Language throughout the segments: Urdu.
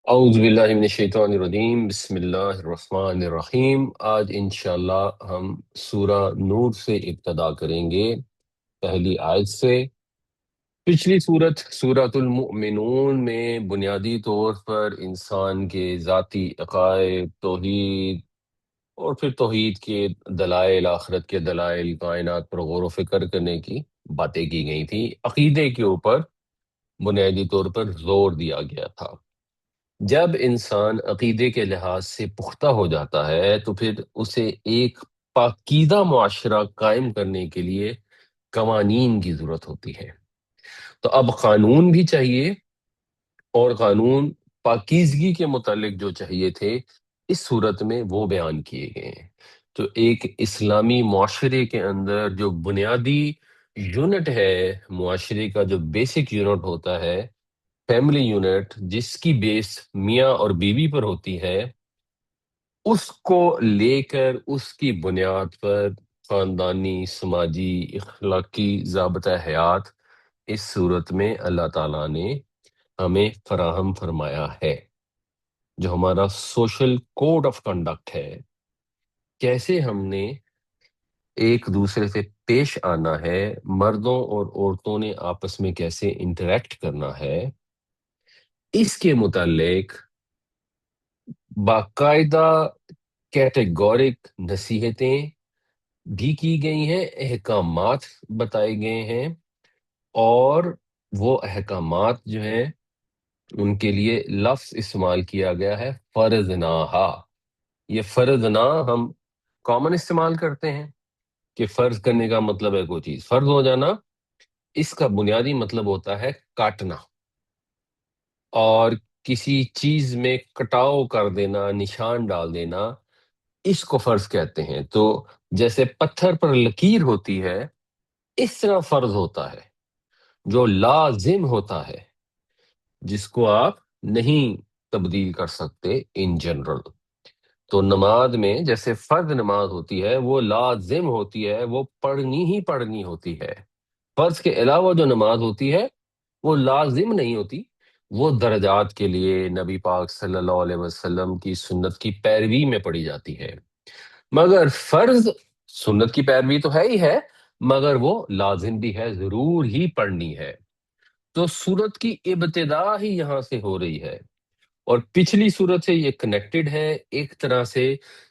اعوذ باللہ من الشیطان الرجیم، بسم اللہ الرحمن الرحیم۔ آج انشاءاللہ ہم سورہ نور سے ابتدا کریں گے، پہلی آیت سے۔ پچھلی سورت سورۃ المؤمنون میں بنیادی طور پر انسان کے ذاتی عقائد، توحید اور پھر توحید کے دلائل، آخرت کے دلائل، کائنات پر غور و فکر کرنے کی باتیں کی گئی تھیں۔ عقیدے کے اوپر بنیادی طور پر زور دیا گیا تھا۔ جب انسان عقیدے کے لحاظ سے پختہ ہو جاتا ہے تو پھر اسے ایک پاکیزہ معاشرہ قائم کرنے کے لیے قوانین کی ضرورت ہوتی ہے۔ تو اب قانون بھی چاہیے، اور قانون پاکیزگی کے متعلق جو چاہیے تھے اس صورت میں وہ بیان کیے گئے ہیں۔ تو ایک اسلامی معاشرے کے اندر جو بنیادی یونٹ ہے، معاشرے کا جو بیسک یونٹ ہوتا ہے، فیملی یونٹ، جس کی بیس میاں اور بیوی پر ہوتی ہے، اس کو لے کر اس کی بنیاد پر خاندانی، سماجی، اخلاقی ضابطہ حیات اس صورت میں اللہ تعالیٰ نے ہمیں فراہم فرمایا ہے۔ جو ہمارا سوشل کوڈ آف کنڈکٹ ہے، کیسے ہم نے ایک دوسرے سے پیش آنا ہے، مردوں اور عورتوں نے آپس میں کیسے انٹریکٹ کرنا ہے، اس کے متعلق باقاعدہ کیٹیگورک نصیحتیں بھی کی گئی ہیں، احکامات بتائے گئے ہیں، اور وہ احکامات جو ہیں ان کے لیے لفظ استعمال کیا گیا ہے فرض نہا۔ یہ فرض نہ ہم کامن استعمال کرتے ہیں کہ فرض کرنے کا مطلب ہے کوئی چیز فرض ہو جانا، اس کا بنیادی مطلب ہوتا ہے کاٹنا، اور کسی چیز میں کٹاؤ کر دینا، نشان ڈال دینا، اس کو فرض کہتے ہیں۔ تو جیسے پتھر پر لکیر ہوتی ہے، اس طرح فرض ہوتا ہے جو لازم ہوتا ہے، جس کو آپ نہیں تبدیل کر سکتے ان جنرل۔ تو نماز میں جیسے فرض نماز ہوتی ہے، وہ لازم ہوتی ہے، وہ پڑھنی ہی پڑھنی ہوتی ہے۔ فرض کے علاوہ جو نماز ہوتی ہے وہ لازم نہیں ہوتی، وہ درجات کے لیے نبی پاک صلی اللہ علیہ وسلم کی سنت کی پیروی میں پڑھی جاتی ہے۔ مگر فرض سنت کی پیروی تو ہے ہی ہے، مگر وہ لازم بھی ہے، ضرور ہی پڑھنی ہے۔ تو سورت کی ابتدا ہی یہاں سے ہو رہی ہے، اور پچھلی سورت سے یہ کنیکٹڈ ہے ایک طرح سے۔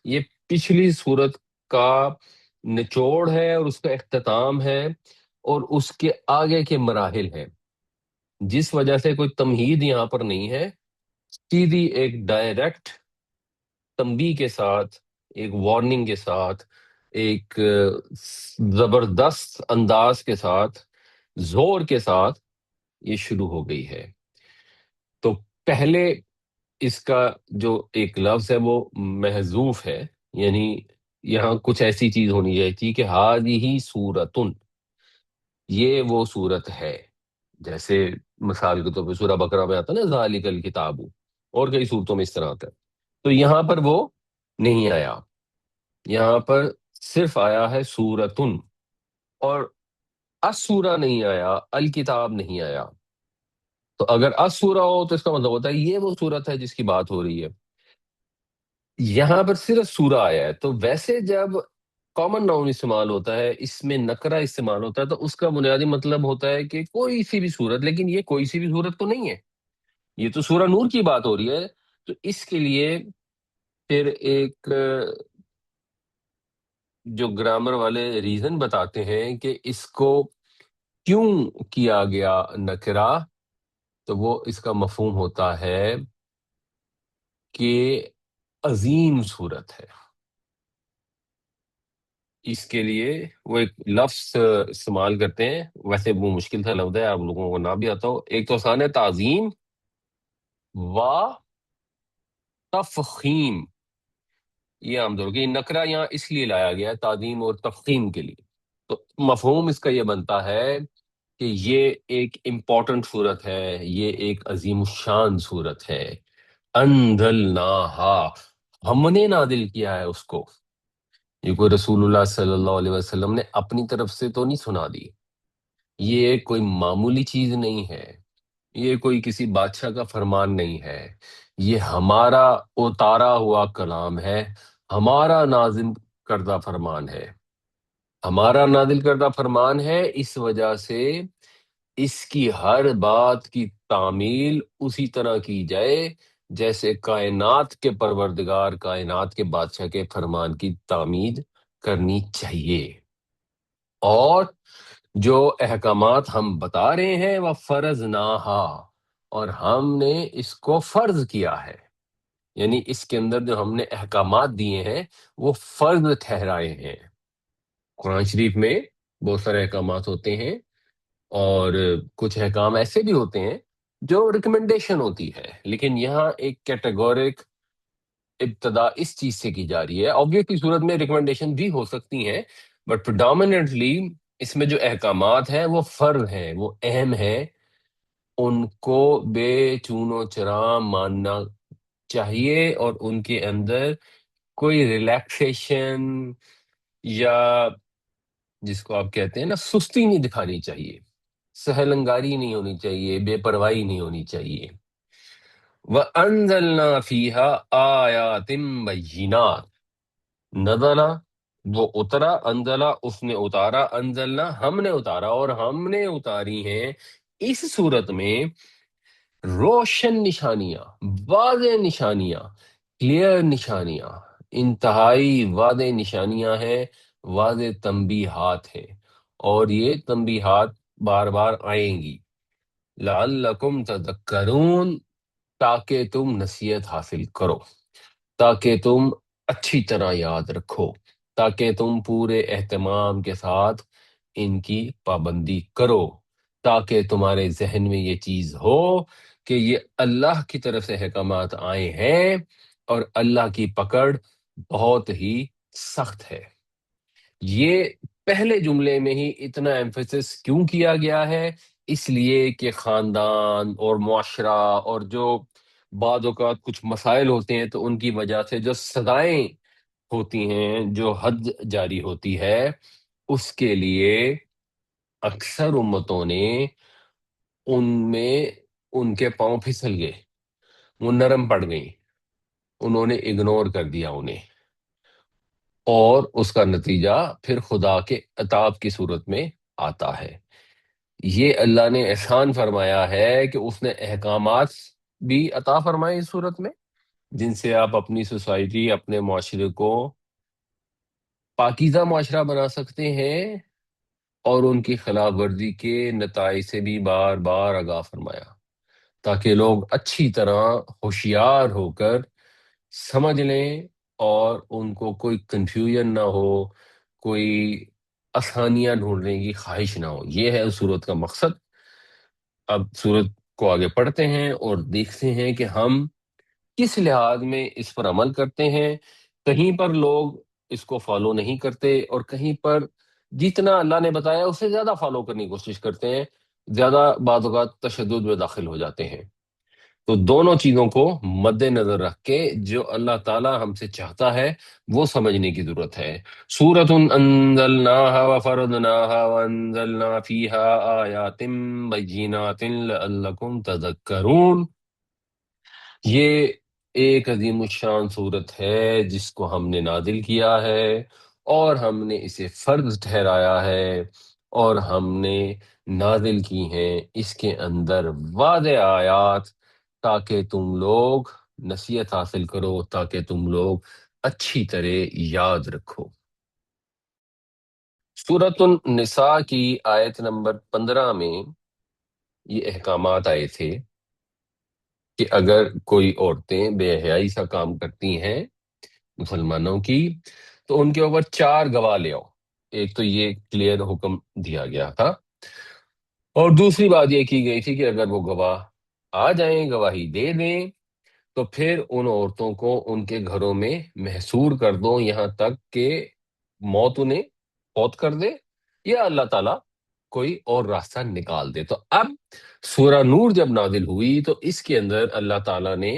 یہ پچھلی سورت کا نچوڑ ہے اور اس کا اختتام ہے، اور اس کے آگے کے مراحل ہیں، جس وجہ سے کوئی تمہید یہاں پر نہیں ہے، سیدھی ایک ڈائریکٹ تنبیہ کے ساتھ، ایک وارننگ کے ساتھ، ایک زبردست انداز کے ساتھ، زور کے ساتھ یہ شروع ہو گئی ہے۔ تو پہلے اس کا جو ایک لفظ ہے وہ محذوف ہے، یعنی یہاں کچھ ایسی چیز ہونی چاہیے تھی کہ ہذہ سورتن، یہ وہ صورت ہے۔ جیسے مثال کے طور پہ سورہ بقرہ میں آتا ہے نا ذالک الکتاب، اور کئی صورتوں میں اس طرح آتا ہے۔ تو یہاں پر وہ نہیں آیا، یہاں پر صرف آیا ہے سورتن، اور السورہ نہیں آیا، الکتاب نہیں آیا۔ تو اگر السورہ ہو تو اس کا مطلب ہوتا ہے یہ وہ صورت ہے جس کی بات ہو رہی ہے۔ یہاں پر صرف سورہ آیا ہے، تو ویسے جب کامن ناؤن استعمال ہوتا ہے، اس میں نکرہ استعمال ہوتا ہے، تو اس کا بنیادی مطلب ہوتا ہے کہ کوئی سی بھی صورت، لیکن یہ کوئی سی بھی صورت تو نہیں ہے، یہ تو سورہ نور کی بات ہو رہی ہے۔ تو اس کے لیے پھر ایک جو گرامر والے ریزن بتاتے ہیں کہ اس کو کیوں کیا گیا نکرہ، تو وہ اس کا مفہوم ہوتا ہے کہ عظیم صورت ہے۔ اس کے لیے وہ ایک لفظ استعمال کرتے ہیں، ویسے وہ مشکل تھا لفظ ہے، آپ لوگوں کو نہ بھی آتا ہو۔ ایک تو آسان ہے تعظیم و تفخیم، یہ عام طور کی نکرہ یہاں اس لیے لایا گیا ہے تعظیم اور تفخیم کے لیے۔ تو مفہوم اس کا یہ بنتا ہے کہ یہ ایک امپورٹنٹ صورت ہے، یہ ایک عظیم الشان صورت ہے۔ انزلناہا، ہم نے نازل کیا ہے اس کو۔ یہ کوئی رسول اللہ صلی اللہ علیہ وسلم نے اپنی طرف سے تو نہیں سنا دی، یہ کوئی معمولی چیز نہیں ہے، یہ کوئی کسی بادشاہ کا فرمان نہیں ہے، یہ ہمارا اتارا ہوا کلام ہے، ہمارا نازل کردہ فرمان ہے، ہمارا نازل کردہ فرمان ہے، اس وجہ سے اس کی ہر بات کی تعمیل اسی طرح کی جائے جیسے کائنات کے پروردگار، کائنات کے بادشاہ کے فرمان کی تعمیل کرنی چاہیے۔ اور جو احکامات ہم بتا رہے ہیں وہ فرض نہا، اور ہم نے اس کو فرض کیا ہے، یعنی اس کے اندر جو ہم نے احکامات دیے ہیں وہ فرض ٹھہرائے ہیں۔ قرآن شریف میں بہت سارے احکامات ہوتے ہیں، اور کچھ احکام ایسے بھی ہوتے ہیں جو ریکمنڈیشن ہوتی ہے، لیکن یہاں ایک کیٹیگورک ابتدا اس چیز سے کی جا رہی ہے۔ آبویس کی صورت میں ریکمنڈیشن بھی ہو سکتی ہیں، بٹ پریڈامننٹلی اس میں جو احکامات ہیں وہ فرض ہیں، وہ اہم ہیں، ان کو بے چون و چرا ماننا چاہیے، اور ان کے اندر کوئی ریلیکسیشن یا جس کو آپ کہتے ہیں نا سستی نہیں دکھانی چاہیے، سہل انگاری نہیں ہونی چاہیے، بے پرواہی نہیں ہونی چاہیے۔ وَأَنزَلْنَا فِيهَا آيَاتٍ بَيِّنَاتٍ، نزلہ وہ اترا، انزلہ اس نے اتارا، انزلنا ہم نے اتارا، اور ہم نے اتاری ہیں اس صورت میں روشن نشانیاں، واضح نشانیاں، کلیئر نشانیاں، انتہائی واضح نشانیاں ہیں، واضح تنبیہات ہیں، اور یہ تنبیہات بار بار آئیں گی۔ لعلکم تذکرون، تاکہ تم نصیحت حاصل کرو، تاکہ تم اچھی طرح یاد رکھو، تاکہ تم پورے اہتمام کے ساتھ ان کی پابندی کرو، تاکہ تمہارے ذہن میں یہ چیز ہو کہ یہ اللہ کی طرف سے احکامات آئے ہیں، اور اللہ کی پکڑ بہت ہی سخت ہے۔ یہ پہلے جملے میں ہی اتنا ایمفیسس کیوں کیا گیا ہے؟ اس لیے کہ خاندان اور معاشرہ اور جو بعض اوقات کچھ مسائل ہوتے ہیں تو ان کی وجہ سے جو سزائیں ہوتی ہیں، جو حد جاری ہوتی ہے، اس کے لیے اکثر امتوں نے ان میں ان کے پاؤں پھسل گئے، وہ نرم پڑ گئیں، انہوں نے اگنور کر دیا انہیں، اور اس کا نتیجہ پھر خدا کے عطاب کی صورت میں آتا ہے۔ یہ اللہ نے احسان فرمایا ہے کہ اس نے احکامات بھی عطا فرمائے اس صورت میں، جن سے آپ اپنی سوسائٹی، اپنے معاشرے کو پاکیزہ معاشرہ بنا سکتے ہیں، اور ان کی خلاف ورزی کے نتائج سے بھی بار بار آگاہ فرمایا، تاکہ لوگ اچھی طرح ہوشیار ہو کر سمجھ لیں، اور ان کو کوئی کنفیوژن نہ ہو، کوئی آسانیاں ڈھونڈنے کی خواہش نہ ہو۔ یہ ہے اس صورت کا مقصد۔ اب صورت کو آگے پڑھتے ہیں اور دیکھتے ہیں کہ ہم کس لحاظ میں اس پر عمل کرتے ہیں۔ کہیں پر لوگ اس کو فالو نہیں کرتے، اور کہیں پر جتنا اللہ نے بتایا اس سے زیادہ فالو کرنے کی کوشش کرتے ہیں، زیادہ بعض اوقات تشدد میں داخل ہو جاتے ہیں۔ تو دونوں چیزوں کو مد نظر رکھ کے جو اللہ تعالیٰ ہم سے چاہتا ہے وہ سمجھنے کی ضرورت ہے۔ سورۃ انزلناها وفرضناها وانزلنا فيها آیات بینات لعلکم تذکرون، یہ ایک عظیم الشان صورت ہے جس کو ہم نے نازل کیا ہے، اور ہم نے اسے فرض ٹھہرایا ہے، اور ہم نے نازل کی ہیں اس کے اندر واضح آیات، تاکہ تم لوگ نصیحت حاصل کرو، تاکہ تم لوگ اچھی طرح یاد رکھو۔ سورۃ النساء کی آیت نمبر 15 میں یہ احکامات آئے تھے کہ اگر کوئی عورتیں بے حیائی سا کام کرتی ہیں مسلمانوں کی، تو ان کے اوپر 4 گواہ لے آؤ۔ ایک تو یہ کلیئر حکم دیا گیا تھا، اور دوسری بات یہ کی گئی تھی کہ اگر وہ گواہ آ جائیں، گواہی دے دیں، تو پھر ان عورتوں کو ان کے گھروں میں محصور کر دو، یہاں تک کہ موت انہیں فوت کر دے، یا اللہ تعالیٰ کوئی اور راستہ نکال دے۔ تو اب سورہ نور جب نازل ہوئی تو اس کے اندر اللہ تعالیٰ نے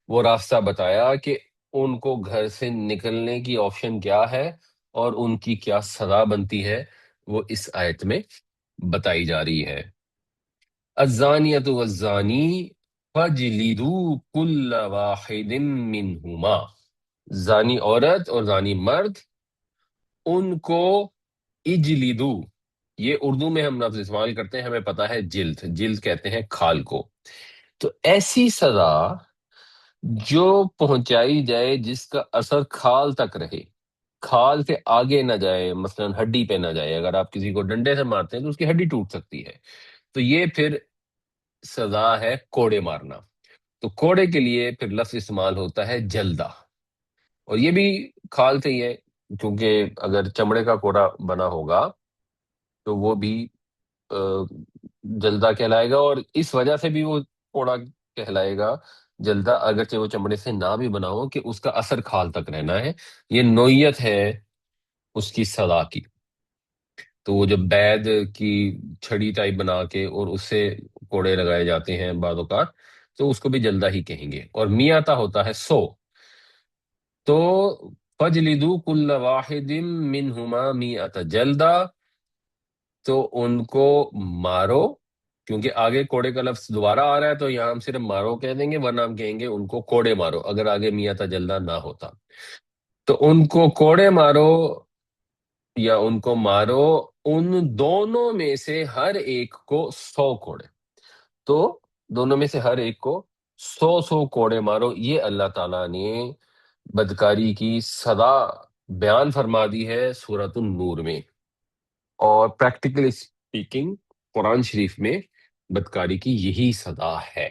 وہ راستہ بتایا کہ ان کو گھر سے نکلنے کی آپشن کیا ہے، اور ان کی کیا سزا بنتی ہے، وہ اس آیت میں بتائی جا رہی ہے۔ الزانیۃ والزانی فَاجْلِدُوا كُلَّ وَاحِدٍ مِّنْهُمَا، زانی عورت اور زانی مرد، ان کو اجلدو، یہ اردو میں ہم لفظ استعمال کرتے ہیں، ہمیں پتا ہے جلد، جلد کہتے ہیں کھال کو، تو ایسی سزا جو پہنچائی جائے جس کا اثر کھال تک رہے، کھال سے آگے نہ جائے، مثلا ہڈی پہ نہ جائے، اگر آپ کسی کو ڈنڈے سے مارتے ہیں تو اس کی ہڈی ٹوٹ سکتی ہے، تو یہ پھر سزا ہے کوڑے مارنا، تو کوڑے کے لیے پھر لفظ استعمال ہوتا ہے جلدہ، اور یہ بھی کھال سے ہی ہے، کیونکہ اگر چمڑے کا کوڑا بنا ہوگا تو وہ بھی آ، جلدہ کہلائے گا، اور اس وجہ سے بھی وہ کوڑا کہلائے گا جلدہ، اگرچہ وہ چمڑے سے نہ بھی بنا ہو، کہ اس کا اثر کھال تک رہنا ہے، یہ نوعیت ہے اس کی سزا کی، تو وہ جو بید کی چھڑی ٹائپ بنا کے اور اس سے کوڑے لگائے جاتے ہیں بعض اوقات، تو اس کو بھی جلدہ ہی کہیں گے، اور میاتا ہوتا ہے 100، تو فجلدو کل واحد منہما میات جلدہ، تو ان کو مارو، کیونکہ آگے کوڑے کا لفظ دوبارہ آ رہا ہے تو یہاں ہم صرف مارو کہہ دیں گے، ورنہ ہم کہیں گے ان کو کوڑے مارو، اگر آگے میاتا جلدہ نہ ہوتا، تو ان کو کوڑے مارو، یا ان کو مارو، ان دونوں میں سے ہر ایک کو 100 کوڑے، تو دونوں میں سے ہر ایک کو 100 کوڑے مارو، یہ اللہ تعالیٰ نے بدکاری کی سزا بیان فرما دی ہے سورۃ النور میں، اور پریکٹیکلی اسپیکنگ قرآن شریف میں بدکاری کی یہی سزا ہے۔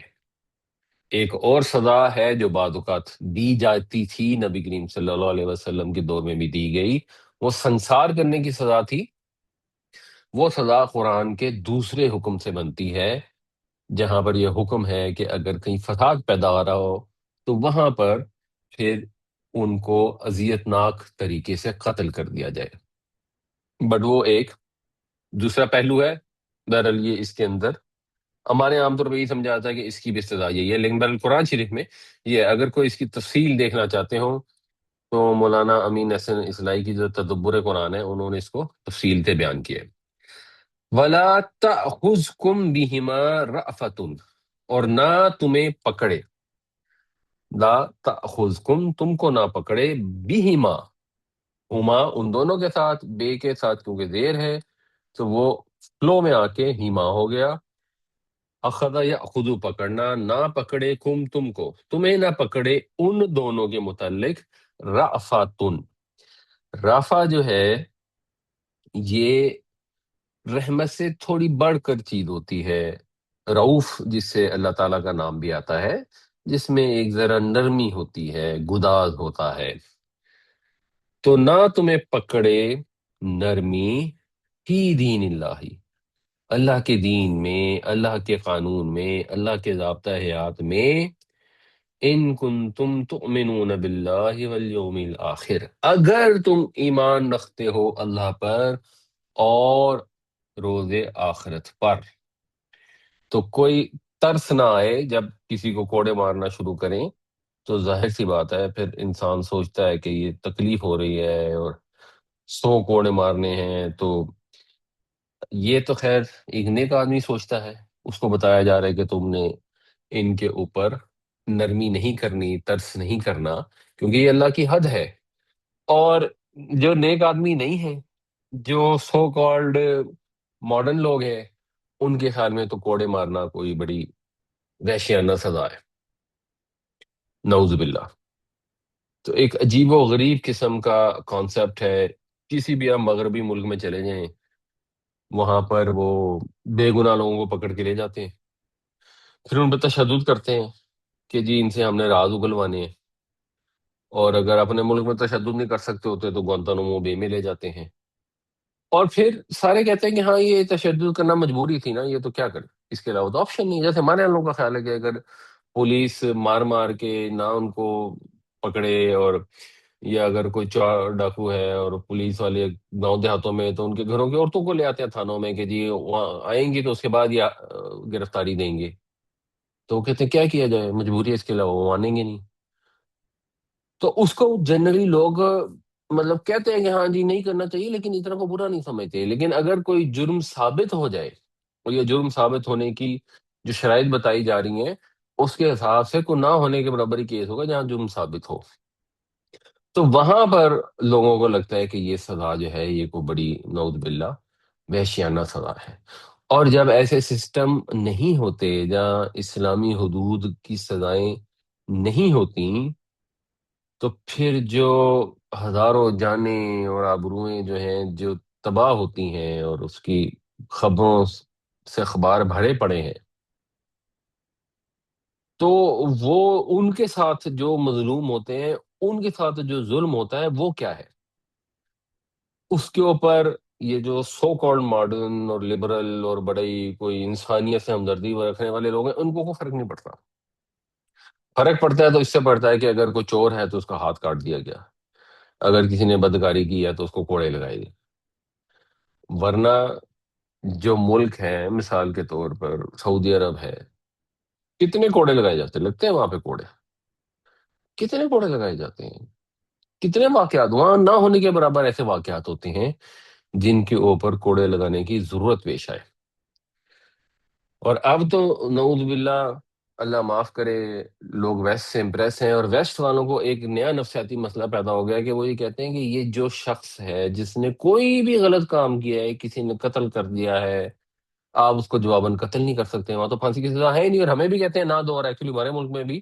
ایک اور سزا ہے جو بعض اوقات دی جاتی تھی، نبی کریم صلی اللہ علیہ وسلم کے دور میں بھی دی گئی، وہ سنسار کرنے کی سزا تھی، وہ سزا قرآن کے دوسرے حکم سے بنتی ہے، جہاں پر یہ حکم ہے کہ اگر کہیں فساد پیدا ہو رہا ہو تو وہاں پر پھر ان کو اذیت ناک طریقے سے قتل کر دیا جائے، بٹ وہ ایک دوسرا پہلو ہے، بہرحال یہ اس کے اندر ہمارے عام طور پہ یہ سمجھا جاتا ہے کہ اس کی بھی سزا یہی ہے، لیکن بہرحال قرآن شریف میں یہ ہے، اگر کوئی اس کی تفصیل دیکھنا چاہتے ہو تو مولانا امین حسن اصلاحی کی جو تدبر قرآن ہے، انہوں نے اس کو تفصیل سے بیان کیا ہے۔ وَلَا تَأْخُذْكُمْ بِهِمَا رَأْفَةٌ، اور نہ تمہیں پکڑے، لا تأخذکم، تم کو نہ پکڑے، بہما، ہما ان دونوں کے ساتھ، بے کے ساتھ کیونکہ زیر ہے تو وہ فلو میں آ کے ہیما ہو گیا، اخذ یا خودو پکڑنا، نہ پکڑے کم تم کو، تمہیں نہ پکڑے ان دونوں کے متعلق، رأفاتن، رافع جو ہے یہ رحمت سے تھوڑی بڑھ کر چیز ہوتی ہے، رعوف جس سے اللہ تعالیٰ کا نام بھی آتا ہے، جس میں ایک ذرا نرمی ہوتی ہے، گداز ہوتا ہے، تو نہ تمہیں پکڑے نرمی فی دین اللہ، اللہ کے دین میں، اللہ کے قانون میں، اللہ کے ضابطہ حیات میں، ان کنتم تؤمنون باللہ والیوم الآخر، اگر تم ایمان رکھتے ہو اللہ پر اور روز آخرت پر، تو کوئی ترس نہ آئے جب کسی کو کوڑے مارنا شروع کریں، تو ظاہر سی بات ہے پھر انسان سوچتا ہے کہ یہ تکلیف ہو رہی ہے اور 100 کوڑے مارنے ہیں، تو یہ تو خیر ایک نیک آدمی سوچتا ہے، اس کو بتایا جا رہا ہے کہ تم نے ان کے اوپر نرمی نہیں کرنی، ترس نہیں کرنا، کیونکہ یہ اللہ کی حد ہے، اور جو نیک آدمی نہیں ہے، جو سو کالڈ ماڈرن لوگ ہیں، ان کے خیال میں تو کوڑے مارنا کوئی بڑی وحشیانہ سزا ہے، نعوذ باللہ، تو ایک عجیب و غریب قسم کا کانسیپٹ ہے، کسی بھی آپ مغربی ملک میں چلے جائیں، وہاں پر وہ بے گناہ لوگوں کو پکڑ کے لے جاتے ہیں، پھر ان پہ تشدد کرتے ہیں کہ جی ان سے ہم نے راز اگلوانے ہیں، اور اگر اپنے ملک میں تشدد نہیں کر سکتے ہوتے تو گوانتانامو بے میں لے جاتے ہیں، اور پھر سارے کہتے ہیں کہ ہاں یہ تشدد کرنا مجبوری تھی نا، یہ تو کیا کرے، اس کے علاوہ تو آپشن نہیں، جیسے ہمارے یہاں لوگوں کا خیال ہے کہ اگر پولیس مار مار کے نہ ان کو پکڑے، اور یا اگر کوئی چور ڈاکو ہے اور پولیس والے گاؤں دیہاتوں میں تو ان کے گھروں کی عورتوں کو لے آتے ہیں تھانوں میں کہ جی وہاں آئیں گی تو اس کے بعد یہ گرفتاری دیں گے، تو وہ کہتے ہیں کیا کیا جائے، مجبوری ہے، اس کے علاوہ وہ مانیں گے نہیں، تو اس کو جنرلی لوگ مطلب کہتے ہیں کہ ہاں جی نہیں کرنا چاہیے، لیکن اس طرح کو برا نہیں سمجھتے، لیکن اگر کوئی جرم ثابت ہو جائے، اور یہ جرم ثابت ہونے کی جو شرائط بتائی جا رہی ہیں اس کے حساب سے کوئی نہ ہونے کے برابر ہی کیس ہوگا جہاں جرم ثابت ہو. تو وہاں پر لوگوں کو لگتا ہے کہ یہ سزا جو ہے یہ کوئی بڑی نعوذ باللہ وحشیانہ سزا ہے. اور جب ایسے سسٹم نہیں ہوتے جہاں اسلامی حدود کی سزائیں نہیں ہوتی، تو پھر جو ہزاروں جانیں اور آبروئیں جو ہیں جو تباہ ہوتی ہیں اور اس کی خبروں سے اخبار بھرے پڑے ہیں، تو وہ ان کے ساتھ جو مظلوم ہوتے ہیں، ان کے ساتھ جو ظلم ہوتا ہے وہ کیا ہے، اس کے اوپر یہ جو سو کالڈ ماڈرن اور لبرل اور بڑے ہی کوئی انسانیت سے ہمدردی رکھنے والے لوگ ہیں، ان کو کوئی فرق نہیں پڑتا. فرق پڑتا ہے تو اس سے پڑتا ہے کہ اگر کوئی چور ہے تو اس کا ہاتھ کاٹ دیا گیا، اگر کسی نے بدکاری کی ہے تو اس کو کوڑے لگائے گئے. ورنہ جو ملک ہیں مثال کے طور پر سعودی عرب ہے، کتنے کوڑے لگائے جاتے ہیں؟ لگتے ہیں وہاں پہ کوڑے؟ کتنے کوڑے لگائے جاتے ہیں؟ کتنے واقعات وہاں نہ ہونے کے برابر ایسے واقعات ہوتے ہیں جن کے اوپر کوڑے لگانے کی ضرورت پیش آئے. اور اب تو نعوذ باللہ، اللہ معاف کرے، لوگ ویسٹ سے امپریس ہیں، اور ویسٹ والوں کو ایک نیا نفسیاتی مسئلہ پیدا ہو گیا کہ وہ یہ کہتے ہیں کہ یہ جو شخص ہے جس نے کوئی بھی غلط کام کیا ہے، کسی نے قتل کر دیا ہے، آپ اس کو جواباً قتل نہیں کر سکتے. وہاں تو پھانسی کی سزا ہے ہی نہیں، اور ہمیں بھی کہتے ہیں نہ دو. اور ایکچولی ہمارے ملک میں بھی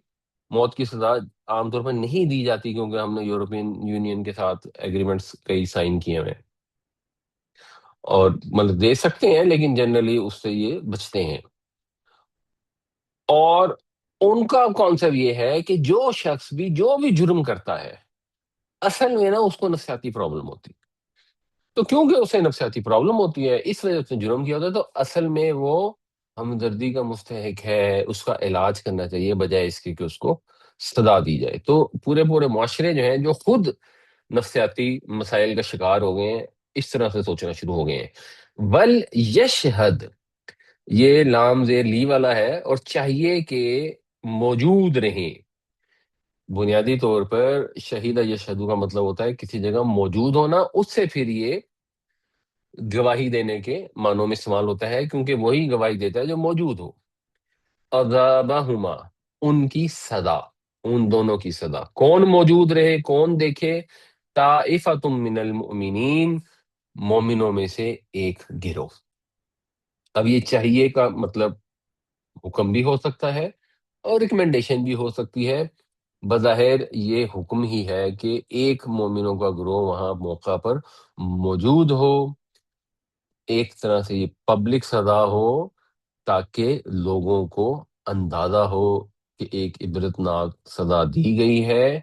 موت کی سزا عام طور پر نہیں دی جاتی، کیونکہ ہم نے یورپین یونین کے ساتھ ایگریمنٹس کئی سائن کیے ہوئے ہیں، اور مطلب دے سکتے ہیں لیکن جنرلی اس سے یہ بچتے ہیں. اور ان کا کانسیپٹ یہ ہے کہ جو شخص بھی جو بھی جرم کرتا ہے، اصل میں نا اس کو نفسیاتی پرابلم ہوتی. تو کیونکہ اسے نفسیاتی پرابلم ہوتی ہے، اس وجہ سے جرم کیا ہوتا ہے، تو اصل میں وہ ہمدردی کا مستحق ہے، اس کا علاج کرنا چاہیے بجائے اس کے کہ اس کو سزا دی جائے. تو پورے پورے معاشرے جو ہیں جو خود نفسیاتی مسائل کا شکار ہو گئے ہیں، اس طرح سے سوچنا شروع ہو گئے ہیں. ول یشہد، یہ لام زیر لی والا ہے، اور چاہیے کہ موجود رہیں. بنیادی طور پر شہید یشہدو کا مطلب ہوتا ہے کسی جگہ موجود ہونا، اس سے پھر یہ گواہی دینے کے معنوں میں استعمال ہوتا ہے، کیونکہ وہی گواہی دیتا ہے جو موجود ہو. عذابہما، ان کی صدا، ان دونوں کی صدا. کون موجود رہے، کون دیکھے؟ طائفۃ من المؤمنین، مومنوں میں سے ایک گروہ. اب یہ چاہیے کا مطلب حکم بھی ہو سکتا ہے اور ریکمنڈیشن بھی ہو سکتی ہے. بظاہر یہ حکم ہی ہے کہ ایک مومنوں کا گروہ وہاں موقع پر موجود ہو، ایک طرح سے یہ پبلک سزا ہو، تاکہ لوگوں کو اندازہ ہو کہ ایک عبرتناک سزا دی گئی ہے،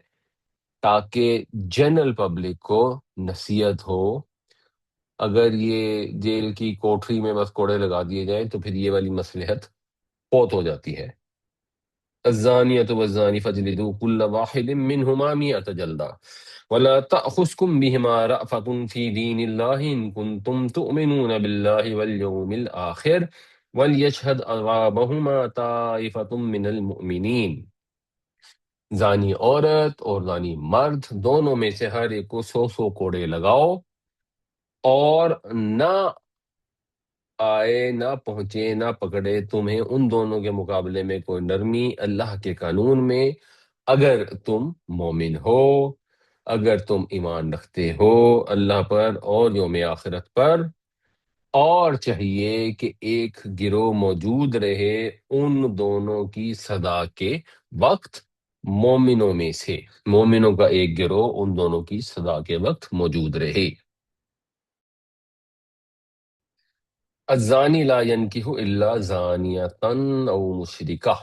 تاکہ جنرل پبلک کو نصیحت ہو. اگر یہ جیل کی کوٹری میں بس کوڑے لگا دیے جائیں تو پھر یہ والی مصلحت فوت ہو جاتی ہے. الزانیۃ والزانی فاجلدوا كل واحد منهما 100 جلدہ ولا تأخذكم بهما رأفة في دين الله إن كنتم تؤمنون بالله واليوم الآخر وليشهد عذابهما طائفة من المؤمنین. زانی عورت اور زانی مرد دونوں میں سے ہر ایک کو 100 کوڑے لگاؤ، اور نہ آئے نہ پہنچے نہ پکڑے تمہیں ان دونوں کے مقابلے میں کوئی نرمی اللہ کے قانون میں، اگر تم مومن ہو، اگر تم ایمان رکھتے ہو اللہ پر اور یوم آخرت پر. اور چاہیے کہ ایک گروہ موجود رہے ان دونوں کی صدا کے وقت، مومنوں میں سے مومنوں کا ایک گروہ ان دونوں کی صدا کے وقت موجود رہے. الزانی لا ينکح الا زانیۃ او مشرکہ،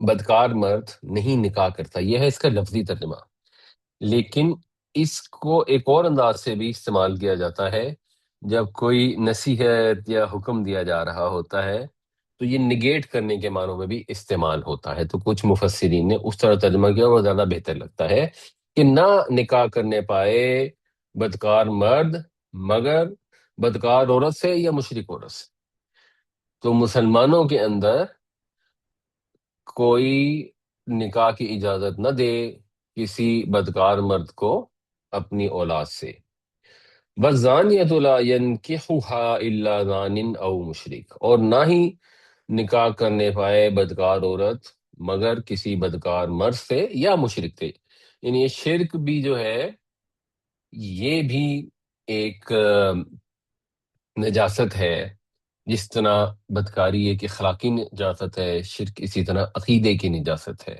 بدکار مرد نہیں نکاح کرتا، یہ ہے اس کا لفظی ترجمہ. لیکن اس کو ایک اور انداز سے بھی استعمال کیا جاتا ہے جب کوئی نصیحت یا حکم دیا جا رہا ہوتا ہے، تو یہ نگیٹ کرنے کے معنوں میں بھی استعمال ہوتا ہے. تو کچھ مفسرین نے اس طرح ترجمہ کیا، وہ زیادہ بہتر لگتا ہے کہ نہ نکاح کرنے پائے بدکار مرد مگر بدکار عورت سے یا مشرک عورت سے. تو مسلمانوں کے اندر کوئی نکاح کی اجازت نہ دے کسی بدکار مرد کو اپنی اولاد سے. وَالزَّانِيَةُ لَا يَنْكِحُهَا إِلَّا زَانٍ أَوْ مُشْرِكٌ، اور نہ ہی نکاح کرنے پائے بدکار عورت مگر کسی بدکار مرد سے یا مشرک سے. یعنی یہ شرک بھی جو ہے یہ بھی ایک نجاست ہے. جس طرح بدکاری ایک اخلاقی نجاست ہے، شرک اسی طرح عقیدے کی نجاست ہے.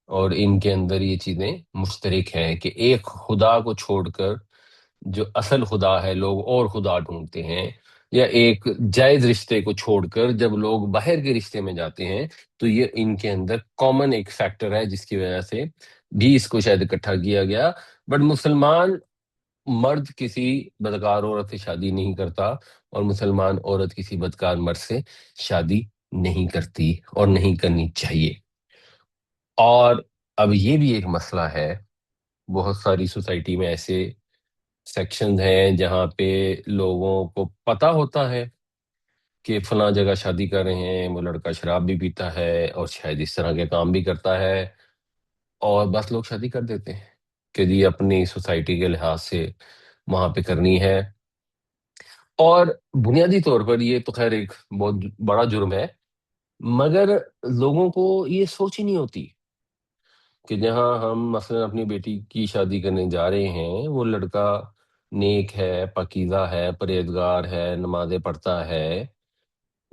اور ان کے اندر یہ چیزیں مشترک ہیں کہ ایک خدا کو چھوڑ کر جو اصل خدا ہے لوگ اور خدا ڈھونڈتے ہیں، یا ایک جائز رشتے کو چھوڑ کر جب لوگ باہر کے رشتے میں جاتے ہیں، تو یہ ان کے اندر کامن ایک فیکٹر ہے جس کی وجہ سے بھی اس کو شاید اکٹھا کیا گیا. بٹ مسلمان مرد کسی بدکار عورت سے شادی نہیں کرتا، اور مسلمان عورت کسی بدکار مرد سے شادی نہیں کرتی اور نہیں کرنی چاہیے. اور اب یہ بھی ایک مسئلہ ہے، بہت ساری سوسائٹی میں ایسے سیکشنز ہیں جہاں پہ لوگوں کو پتا ہوتا ہے کہ فلاں جگہ شادی کر رہے ہیں، وہ لڑکا شراب بھی پیتا ہے اور شاید اس طرح کے کام بھی کرتا ہے، اور بس لوگ شادی کر دیتے ہیں کہ جی اپنی سوسائٹی کے لحاظ سے وہاں پہ کرنی ہے. اور بنیادی طور پر یہ تو خیر ایک بہت بڑا جرم ہے، مگر لوگوں کو یہ سوچ ہی نہیں ہوتی کہ جہاں ہم مثلا اپنی بیٹی کی شادی کرنے جا رہے ہیں وہ لڑکا نیک ہے، پاکیزہ ہے، پرہیزگار ہے، نمازیں پڑھتا ہے،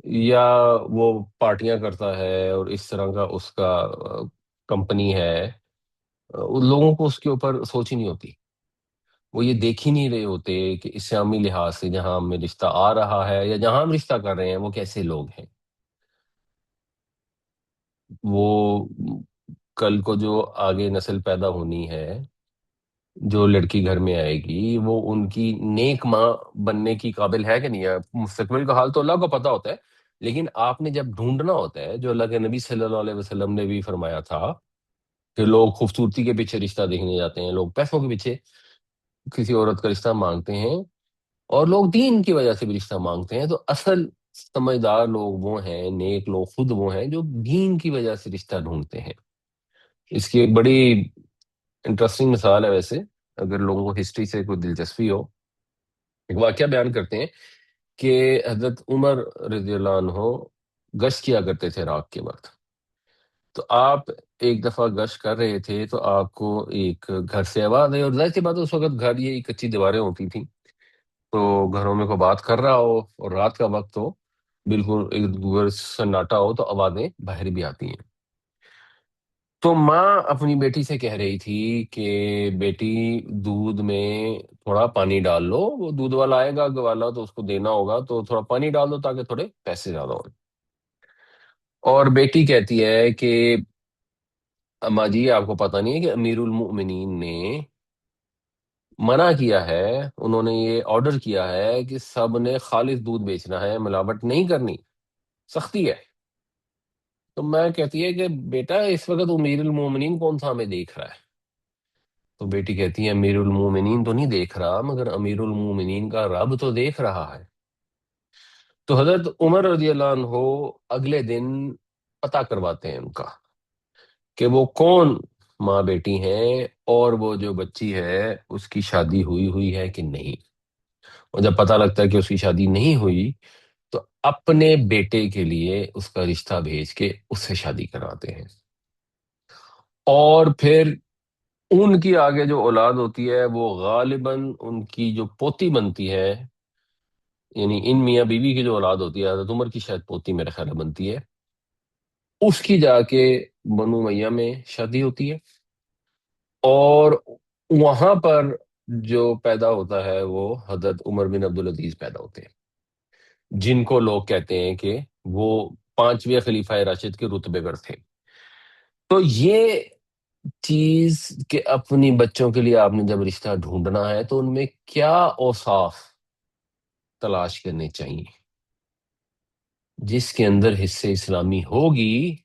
یا وہ پارٹیاں کرتا ہے اور اس طرح کا اس کا کمپنی ہے. ان لوگوں کو اس کے اوپر سوچ ہی نہیں ہوتی. وہ یہ دیکھ ہی نہیں رہے ہوتے کہ اسلامی لحاظ سے جہاں ہمیں رشتہ آ رہا ہے یا جہاں ہم رشتہ کر رہے ہیں وہ کیسے لوگ ہیں. وہ کل کو جو آگے نسل پیدا ہونی ہے، جو لڑکی گھر میں آئے گی، وہ ان کی نیک ماں بننے کی قابل ہے کہ نہیں ہے. مستقبل کا حال تو اللہ کو پتا ہوتا ہے، لیکن آپ نے جب ڈھونڈنا ہوتا ہے، جو اللہ کے نبی صلی اللہ علیہ وسلم نے بھی فرمایا تھا کہ لوگ خوبصورتی کے پیچھے رشتہ دیکھنے جاتے ہیں، لوگ پیسوں کے پیچھے کسی عورت کا رشتہ مانگتے ہیں، اور لوگ دین کی وجہ سے بھی رشتہ مانگتے ہیں. تو اصل سمجھدار لوگ وہ ہیں، نیک لوگ خود وہ ہیں جو دین کی وجہ سے رشتہ ڈھونڈتے ہیں. اس کی ایک بڑی انٹرسٹنگ مثال ہے ویسے، اگر لوگوں کو ہسٹری سے کوئی دلچسپی ہو. ایک واقعہ بیان کرتے ہیں کہ حضرت عمر رضی اللہ عنہ گشت کیا کرتے تھے رات کے وقت. تو آپ ایک دفعہ گشت کر رہے تھے تو آپ کو ایک گھر سے آواز آئی، اور ظاہر سی بات ہے اس وقت گھر یہ کچی دیواریں ہوتی تھیں، تو گھروں میں کوئی بات کر رہا ہو اور رات کا وقت ہو، بالکل ایک سناٹا ہو، تو آوازیں باہر بھی آتی ہیں. تو ماں اپنی بیٹی سے کہہ رہی تھی کہ بیٹی دودھ میں تھوڑا پانی ڈال لو، وہ دودھ والا آئے گا والا تو اس کو دینا ہوگا، تو تھوڑا پانی ڈال دو تاکہ تھوڑے پیسے زیادہ ہوں. اور بیٹی کہتی ہے کہ اما جی آپ کو پتہ نہیں ہے کہ امیر المؤمنین نے منع کیا ہے، انہوں نے یہ آرڈر کیا ہے کہ سب نے خالص دودھ بیچنا ہے، ملاوٹ نہیں کرنی، سختی ہے. تو میں کہتی ہے کہ بیٹا اس وقت امیر المومنین کون سا ہمیں دیکھ رہا ہے. تو بیٹی کہتی ہے امیر المومنین تو نہیں دیکھ رہا، مگر امیر المومنین کا رب تو دیکھ رہا ہے. تو حضرت عمر رضی اللہ عنہ اگلے دن پتہ کرواتے ہیں ان کا کہ وہ کون ماں بیٹی ہیں، اور وہ جو بچی ہے اس کی شادی ہوئی ہے کہ نہیں. اور جب پتہ لگتا ہے کہ اس کی شادی نہیں ہوئی تو اپنے بیٹے کے لیے اس کا رشتہ بھیج کے اس سے شادی کراتے ہیں. اور پھر ان کی آگے جو اولاد ہوتی ہے وہ غالباً ان کی جو پوتی بنتی ہے، یعنی ان میاں بیوی کی جو اولاد ہوتی ہے، حضرت عمر کی شاید پوتی میرے خیال میں بنتی ہے، اس کی جا کے بنو امیہ میں شادی ہوتی ہے. اور وہاں پر جو پیدا ہوتا ہے وہ حضرت عمر بن عبدالعزیز پیدا ہوتے ہیں، جن کو لوگ کہتے ہیں کہ وہ پانچویں خلیفہ راشد کے رتبے پر تھے. تو یہ چیز کہ اپنی بچوں کے لیے آپ نے جب رشتہ ڈھونڈنا ہے تو ان میں کیا اوصاف تلاش کرنے چاہیے. جس کے اندر حصہ اسلامی ہوگی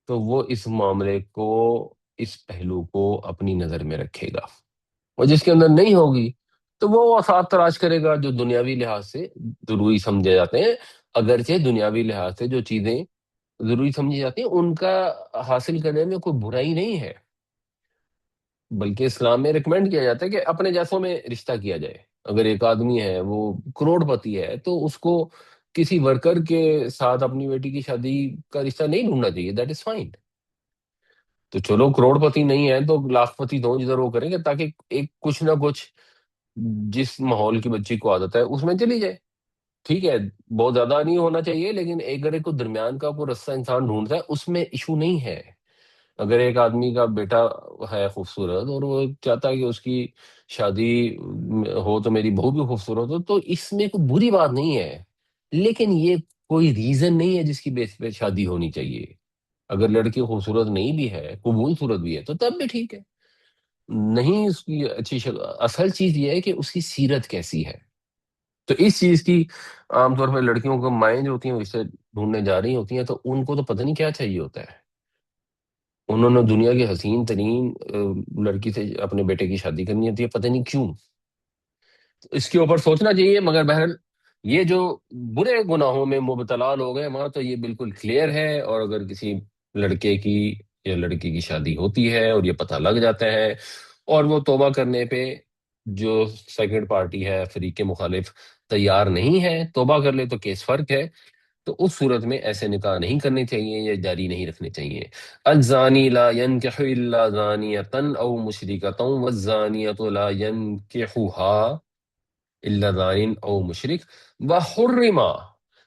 تو وہ اس معاملے کو، اس پہلو کو اپنی نظر میں رکھے گا، اور جس کے اندر نہیں ہوگی تو وہ اوصاف تلاش کرے گا جو دنیاوی لحاظ سے ضروری سمجھے جاتے ہیں. اگرچہ دنیاوی لحاظ سے جو چیزیں ضروری سمجھی جاتی ہیں ان کا حاصل کرنے میں کوئی برائی نہیں ہے، بلکہ اسلام میں ریکمینڈ کیا جاتا ہے کہ اپنے جیسوں میں رشتہ کیا جائے. اگر ایک آدمی ہے وہ کروڑ پتی ہے تو اس کو کسی ورکر کے ساتھ اپنی بیٹی کی شادی کا رشتہ نہیں ڈھونڈنا چاہیے، دیٹ از فائن. تو چلو کروڑ پتی نہیں ہے تو لاکھ پتی دو جدھر وہ کریں گے، تاکہ ایک کچھ نہ کچھ جس ماحول کی بچی کو عادت ہے اس میں چلی جائے. ٹھیک ہے، بہت زیادہ نہیں ہونا چاہیے، لیکن اگر ایک کو درمیان کا کوئی رستہ انسان ڈھونڈتا ہے اس میں ایشو نہیں ہے. اگر ایک آدمی کا بیٹا ہے خوبصورت اور وہ چاہتا ہے کہ اس کی شادی ہو تو میری بہو بھی خوبصورت ہو، تو اس میں کوئی بری بات نہیں ہے. لیکن یہ کوئی ریزن نہیں ہے جس کی بیس پہ شادی ہونی چاہیے. اگر لڑکی خوبصورت نہیں بھی ہے، قبول صورت بھی ہے، تو تب بھی ٹھیک ہے. نہیں، اس کی اچھی اصل چیز یہ ہے کہ اس کی سیرت کیسی ہے. تو اس چیز کی عام طور پہ لڑکیوں کو مائیں جو ہوتی ہیں وہ اسے ڈھونڈنے جا رہی ہوتی ہیں، تو ان کو تو پتہ نہیں کیا چاہیے ہوتا ہے. انہوں نے دنیا کی حسین ترین لڑکی سے اپنے بیٹے کی شادی کرنی ہوتی ہے، پتہ نہیں کیوں. اس کے اوپر سوچنا چاہیے. مگر بہرحال یہ جو برے گناہوں میں مبتلا لوگ ہیں وہاں تو یہ بالکل کلیئر ہے. اور اگر کسی لڑکے کی یا لڑکی کی شادی ہوتی ہے اور یہ پتہ لگ جاتا ہے اور وہ توبہ کرنے پہ جو سیکنڈ پارٹی ہے، فریق مخالف، تیار نہیں ہے، توبہ کر لے تو کیس فرق ہے. تو اس صورت میں ایسے نکاح نہیں کرنے چاہیے یا جاری نہیں رکھنے چاہیے. الزانی لا ينكح الا زانیۃ او مشرکۃ والزانیۃ لا ينكحها الا زان او مشرک وحرم.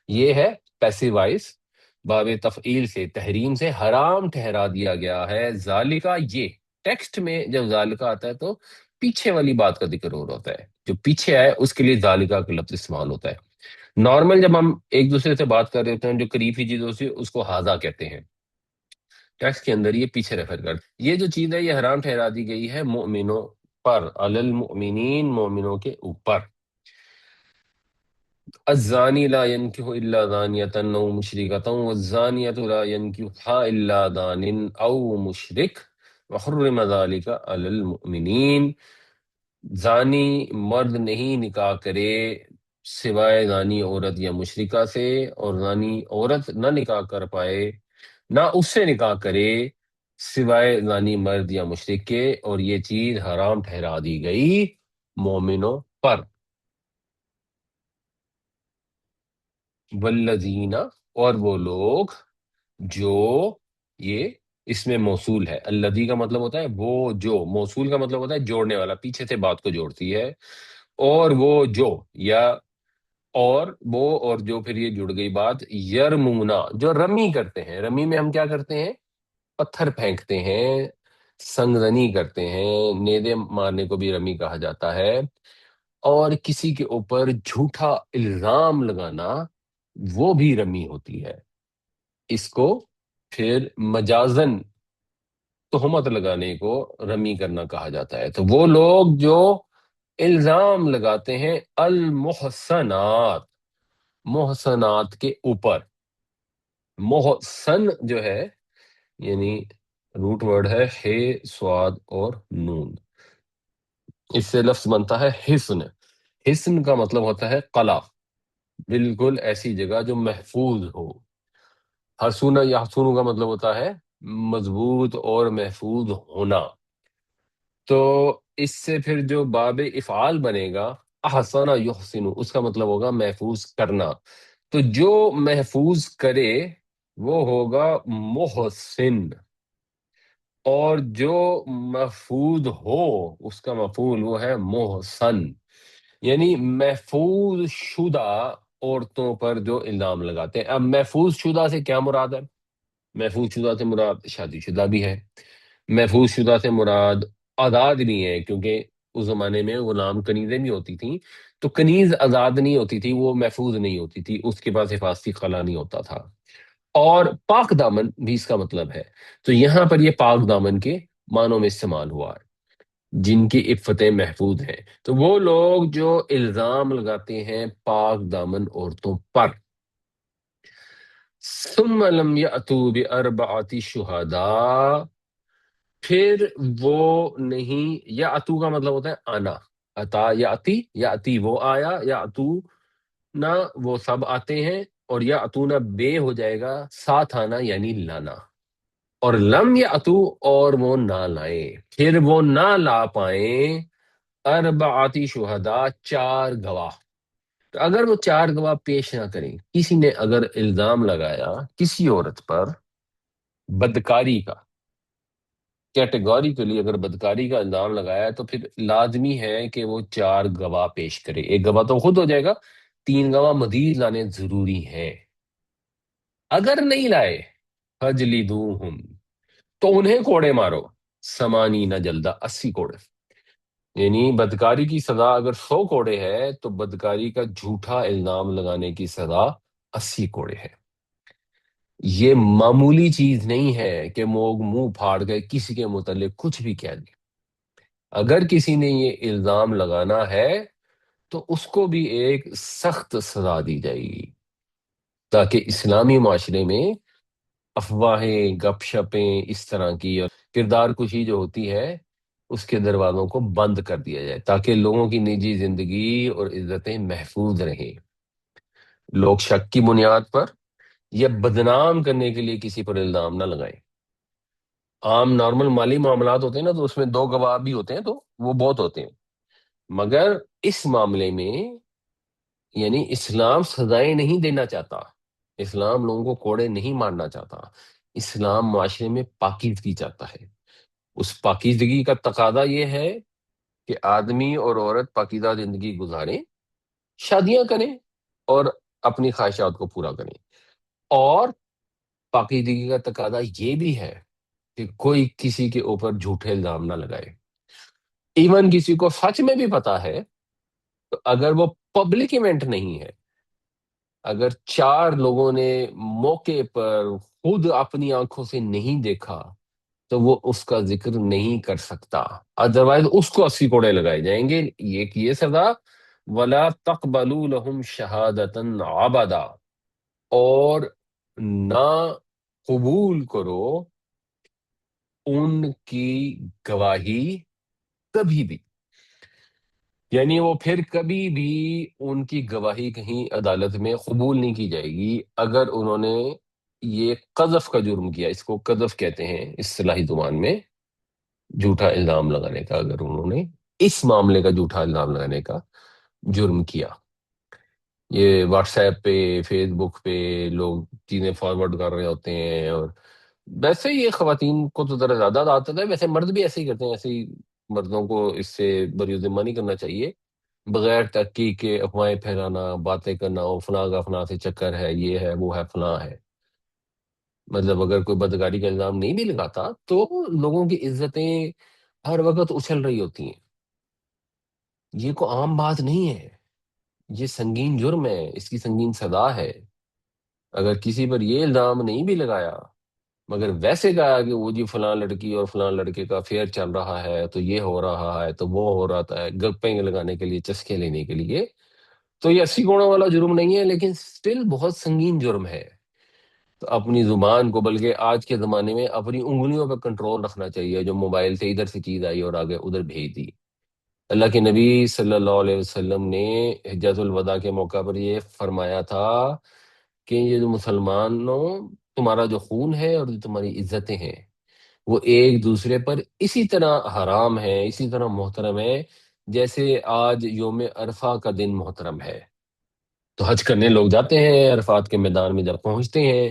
یہ ہے پیسو وائس، باب تفعیل سے، تحریم سے حرام ٹھہرا دیا گیا ہے. ذالکا، یہ ٹیکسٹ میں جب ذالکا آتا ہے تو پیچھے والی بات کا ذکر ہو رہا ہوتا ہے. جو پیچھے آئے اس کے لیے ذالکا کا لفظ استعمال ہوتا ہے. نارمل جب ہم ایک دوسرے سے بات کر رہے ہوتے ہیں جو قریب کی چیزوں سے، اس کو ہاذا کہتے ہیں. ٹیکسٹ کے اندر یہ پیچھے ریفر کرتے. یہ جو چیز ہے یہ حرام ٹھہرا دی گئی ہے مؤمنوں پر، علی المؤمنین، مومنوں کے اوپر. الزانی لا ينكح الا زانیۃ او مشرکۃ والزانیۃ لا ينكحها الا زان او مشرک وحرم ذلك علی المؤمنین. زانی مرد نہیں نکاح کرے سوائے زانی عورت یا مشرکہ سے، اور زانی عورت نہ نکاح کر پائے، نہ اس سے نکاح کرے سوائے زانی مرد یا مشرک کے. اور یہ چیز حرام ٹھہرا دی گئی مومنوں پر. والذین، اور وہ لوگ جو، یہ اس میں موصول ہے. الذی کا مطلب ہوتا ہے وہ جو، موصول کا مطلب ہوتا ہے جوڑنے والا، پیچھے سے بات کو جوڑتی ہے. اور وہ جو، یا اور وہ، اور جو، پھر یہ جڑ گئی بات. یرمونا، جو رمی کرتے ہیں. رمی میں ہم کیا کرتے ہیں؟ پتھر پھینکتے ہیں، سنگزنی کرتے ہیں. نیزے مارنے کو بھی رمی کہا جاتا ہے. اور کسی کے اوپر جھوٹا الزام لگانا وہ بھی رمی ہوتی ہے. اس کو پھر مجازن تہمت لگانے کو رمی کرنا کہا جاتا ہے. تو وہ لوگ جو الزام لگاتے ہیں المحسنات، محسنات کے اوپر. محسن جو ہے یعنی روٹ ورڈ ہے ہے، سواد اور نون. اس سے لفظ بنتا ہے حسن. حسن کا مطلب ہوتا ہے قلعہ، بالکل ایسی جگہ جو محفوظ ہو. حسون یا حسون کا مطلب ہوتا ہے مضبوط اور محفوظ ہونا. تو اس سے پھر جو باب افعال بنے گا، احسن یحسن، اس کا مطلب ہوگا محفوظ کرنا. تو جو محفوظ کرے وہ ہوگا محسن، اور جو محفوظ ہو اس کا مفعول وہ ہے محسن. یعنی محفوظ شدہ عورتوں پر جو الزام لگاتے ہیں. اب محفوظ شدہ سے کیا مراد ہے؟ محفوظ شدہ سے مراد شادی شدہ بھی ہے، محفوظ شدہ سے مراد آزاد بھی ہے، کیونکہ اس زمانے میں غلام کنیزیں بھی ہوتی تھیں. تو کنیز آزاد نہیں ہوتی تھی، وہ محفوظ نہیں ہوتی تھی، اس کے پاس حفاظتی خلا نہیں ہوتا تھا. اور پاک دامن بھی اس کا مطلب ہے. تو یہاں پر یہ پاک دامن کے معنوں میں استعمال ہوا ہے، جن کی عفتیں محفوظ ہیں. تو وہ لوگ جو الزام لگاتے ہیں پاک دامن عورتوں پر. ثم لم یأتوا بأربعة شہداء، پھر وہ نہیں، یا اتو کا مطلب ہوتا ہے آنا. اتا یاتی، یاتی وہ آیا، یا اتو نہ وہ سب آتے ہیں، اور یا اتو نہ بے ہو جائے گا ساتھ آنا یعنی لانا. اور لم یا اتو، اور وہ نہ لائیں، پھر وہ نہ لا پائیں اربعاتی شہداء، چار گواہ. اگر وہ چار گواہ پیش نہ کریں، کسی نے اگر الزام لگایا کسی عورت پر بدکاری کا، کیٹیگوری کے لیے اگر بدکاری کا الزام لگایا تو پھر لازمی ہے کہ وہ چار گواہ پیش کرے. ایک گواہ تو خود ہو جائے گا، تین گواہ مزید لانے ضروری ہیں. اگر نہیں لائے فجلدوہم، تو انہیں کوڑے مارو، سمانی نہ جلدہ، 80 کوڑے. یعنی بدکاری کی سزا اگر 100 کوڑے ہے تو بدکاری کا جھوٹا الزام لگانے کی سزا 80 کوڑے ہے. یہ معمولی چیز نہیں ہے کہ لوگ منہ پھاڑ کے کسی کے متعلق کچھ بھی کہہ دیں. اگر کسی نے یہ الزام لگانا ہے تو اس کو بھی ایک سخت سزا دی جائے گی، تاکہ اسلامی معاشرے میں افواہیں، گپ شپیں اس طرح کی اور کردار کشی جو ہوتی ہے اس کے دروازوں کو بند کر دیا جائے، تاکہ لوگوں کی نجی زندگی اور عزتیں محفوظ رہیں. لوگ شک کی بنیاد پر یا بدنام کرنے کے لیے کسی پر الزام نہ لگائیں. عام نارمل مالی معاملات ہوتے ہیں نا، تو اس میں دو گواہ بھی ہوتے ہیں تو وہ بہت ہوتے ہیں. مگر اس معاملے میں یعنی اسلام سزائیں نہیں دینا چاہتا، اسلام لوگوں کو کوڑے نہیں مارنا چاہتا، اسلام معاشرے میں پاکیزگی چاہتا ہے. اس پاکیزگی کا تقاضا یہ ہے کہ آدمی اور عورت پاکیزہ زندگی گزاریں، شادیاں کریں اور اپنی خواہشات کو پورا کریں. اور پاکیزگی کا تقاضا یہ بھی ہے کہ کوئی کسی کے اوپر جھوٹے الزام نہ لگائے. ایون کسی کو سچ میں بھی پتا ہے تو اگر وہ پبلک ایونٹ نہیں ہے، اگر چار لوگوں نے موقع پر خود اپنی آنکھوں سے نہیں دیکھا تو وہ اس کا ذکر نہیں کر سکتا، ادروائز اس کو 80 کوڑے لگائے جائیں گے. یہ سزا ولا تقبلوا لهم شہادتا ابدا، اور نہ قبول کرو ان کی گواہی کبھی بھی. یعنی وہ پھر کبھی بھی ان کی گواہی کہیں عدالت میں قبول نہیں کی جائے گی اگر انہوں نے یہ قذف کا جرم کیا. اس کو قذف کہتے ہیں اصطلاحی زبان میں، جھوٹا الزام لگانے کا. اگر انہوں نے اس معاملے کا جھوٹا الزام لگانے کا جرم کیا، یہ واٹس ایپ پہ، فیس بک پہ لوگ چیزیں فارورڈ کر رہے ہوتے ہیں، اور ویسے یہ خواتین کو تو ذرا زیادہ عادت ہے، ویسے مرد بھی ایسے ہی کرتے ہیں. ایسے ہی مردوں کو اس سے بری ذمہ نہیں کرنا چاہیے. بغیر تحقیق کے افواہیں پھیلانا، باتیں کرنا، وہ فلاں کا فلاں سے چکر ہے، یہ ہے، وہ ہے، فلاں ہے. مطلب اگر کوئی بدکاری کا الزام نہیں بھی لگاتا تو لوگوں کی عزتیں ہر وقت اچھل رہی ہوتی ہیں. یہ کوئی عام بات نہیں ہے، یہ سنگین جرم ہے، اس کی سنگین سزا ہے. اگر کسی پر یہ الزام نہیں بھی لگایا مگر ویسے کہا کہ وہ جی فلاں لڑکی اور فلاں لڑکے کا افیئر چل رہا ہے، تو یہ ہو رہا ہے، تو وہ ہو رہا ہے، گپیں لگانے کے لیے، چسکے لینے کے لیے، تو یہ 80 کوڑوں والا جرم نہیں ہے، لیکن سٹل بہت سنگین جرم ہے. تو اپنی زبان کو، بلکہ آج کے زمانے میں اپنی انگلیوں پہ کنٹرول رکھنا چاہیے. جو موبائل سے ادھر سے چیز آئی اور آگے ادھر بھیج دی. اللہ کے نبی صلی اللہ علیہ وسلم نے حجۃ الوداع کے موقع پر یہ فرمایا تھا کہ یہ جو مسلمانوں، تمہارا جو خون ہے اور جو تمہاری عزتیں ہیں وہ ایک دوسرے پر اسی طرح حرام ہے، اسی طرح محترم ہے جیسے آج یوم عرفہ کا دن محترم ہے. تو حج کرنے لوگ جاتے ہیں، عرفات کے میدان میں جب پہنچتے ہیں،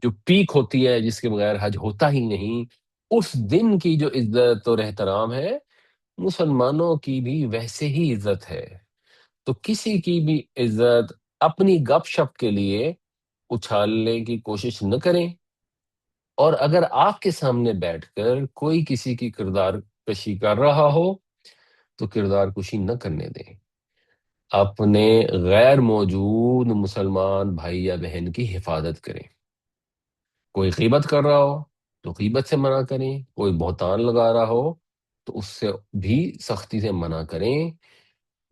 جو پیک ہوتی ہے جس کے بغیر حج ہوتا ہی نہیں، اس دن کی جو عزت اور احترام ہے مسلمانوں کی بھی ویسے ہی عزت ہے. تو کسی کی بھی عزت اپنی گپ شپ کے لیے اچھالنے کی کوشش نہ کریں، اور اگر آپ کے سامنے بیٹھ کر کوئی کسی کی کردار کشی کر رہا ہو تو کردار کشی نہ کرنے دیں. اپنے غیر موجود مسلمان بھائی یا بہن کی حفاظت کریں. کوئی غیبت کر رہا ہو تو غیبت سے منع کریں، کوئی بہتان لگا رہا ہو تو اس سے بھی سختی سے منع کریں،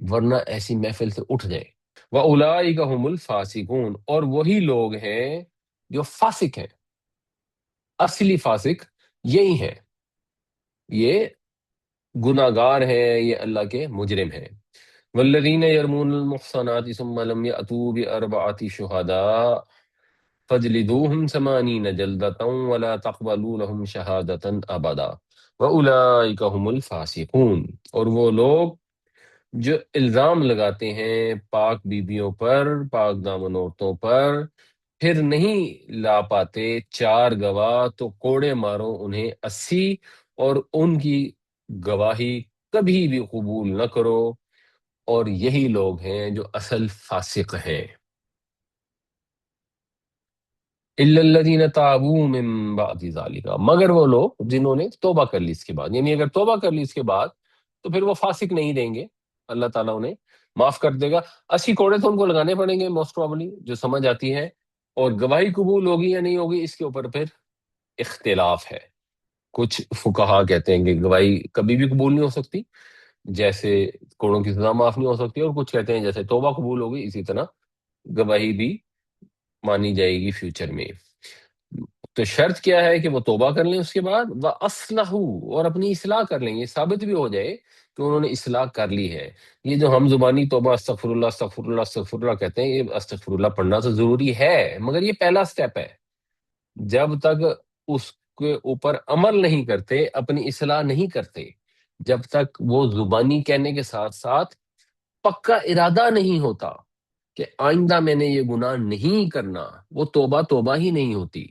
ورنہ ایسی محفل سے اٹھ جائیں. وَأُولَٰئِكَ هُمُ الْفَاسِقُونَ، اور وہی لوگ ہیں جو فاسق ہیں. اصلی فاسق یہی ہیں، یہ گناہگار ہیں، یہ اللہ کے مجرم ہیں. والذین یرمون المحصنات ثم لم یأتوا بأربعة شہداء فاجلدوہم 80 جلدۃ ولا تقبلوا لهم شہادۃ ابدا وأولئک هم الفاسقون. اور وہ لوگ جو الزام لگاتے ہیں پاک بیبیوں پر، پاک دامن عورتوں پر، پھر نہیں لا پاتے 4 گواہ، تو کوڑے مارو انہیں 80، اور ان کی گواہی کبھی بھی قبول نہ کرو، اور یہی لوگ ہیں جو اصل فاسق ہیں۔ الا الذین تابوا من بعد ذلک، مگر وہ لوگ جنہوں نے توبہ کر لی اس کے بعد، یعنی اگر توبہ کر لی اس کے بعد تو پھر وہ فاسق نہیں رہیں گے، اللہ تعالیٰ انہیں معاف کر دے گا۔ 80 کوڑے تو ان کو لگانے پڑیں گے موسٹ پروبلی، جو سمجھ آتی ہے، اور گواہی قبول ہوگی یا نہیں ہوگی اس کے اوپر پھر اختلاف ہے۔ کچھ فقہا کہتے ہیں کہ گواہی کبھی بھی قبول نہیں ہو سکتی، جیسے کوڑوں کی سزا معاف نہیں ہو سکتی، اور کچھ کہتے ہیں جیسے توبہ قبول ہوگی اسی طرح گواہی بھی مانی جائے گی فیوچر میں۔ تو شرط کیا ہے کہ وہ توبہ کر لیں اس کے بعد، وَأَصْلَحُوا، اور اپنی اصلاح کر لیں، یہ ثابت بھی ہو جائے کہ انہوں نے اصلاح کر لی ہے۔ یہ جو ہم زبانی توبہ استغفر اللہ استغفر اللہ استغفر اللہ کہتے ہیں، یہ استغفر اللہ پڑھنا تو ضروری ہے، مگر یہ پہلا سٹیپ ہے۔ جب تک اس کے اوپر عمل نہیں کرتے، اپنی اصلاح نہیں کرتے، جب تک وہ زبانی کہنے کے ساتھ ساتھ پکا ارادہ نہیں ہوتا کہ آئندہ میں نے یہ گناہ نہیں کرنا، وہ توبہ توبہ ہی نہیں ہوتی۔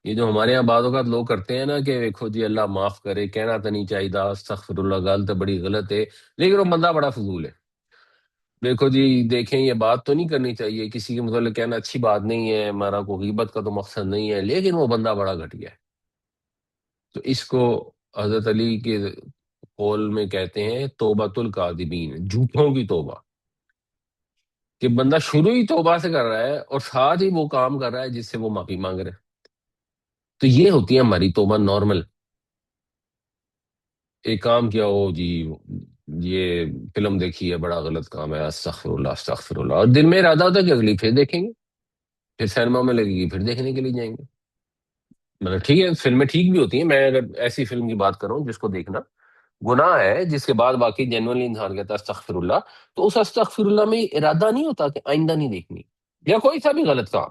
یہ جو ہمارے یہاں بعض اوقات لوگ کرتے ہیں نا کہ دیکھو جی اللہ معاف کرے، کہنا تو نہیں چاہیے، استغفر اللہ، گال تو بڑی غلط ہے، لیکن وہ بندہ بڑا فضول ہے۔ دیکھو جی، دیکھیں یہ بات تو نہیں کرنی چاہیے، کسی کے متعلق کہنا اچھی بات نہیں ہے، ہمارا کوئی غیبت کا تو مقصد نہیں ہے، لیکن وہ بندہ بڑا گھٹیا ہے۔ تو اس کو حضرت علی کے قول میں کہتے ہیں توبۃ الکاذبین، جھوٹوں کی توبہ، کہ بندہ شروع ہی توبہ سے کر رہا ہے اور ساتھ ہی وہ کام کر رہا ہے جس سے وہ معافی مانگ رہا ہے۔ تو یہ ہوتی ہے ہماری توبہ نارمل۔ ایک کام کیا ہو جی، یہ فلم دیکھی ہے، بڑا غلط کام ہے، استغفر اللہ استغفر اللہ، اور دل میں ارادہ ہوتا ہے کہ اگلی پھر دیکھیں گے، پھر سینما میں لگے گی پھر دیکھنے کے لیے جائیں گے۔ مطلب ٹھیک ہے، فلمیں ٹھیک بھی ہوتی ہیں، میں اگر ایسی فلم کی بات کروں جس کو دیکھنا گناہ ہے، جس کے بعد باقی جنرلی انسان کہتا ہے استغفر اللہ، تو اس استغفر اللہ میں ارادہ نہیں ہوتا کہ آئندہ نہیں دیکھنی، یا کوئی سا بھی غلط کام،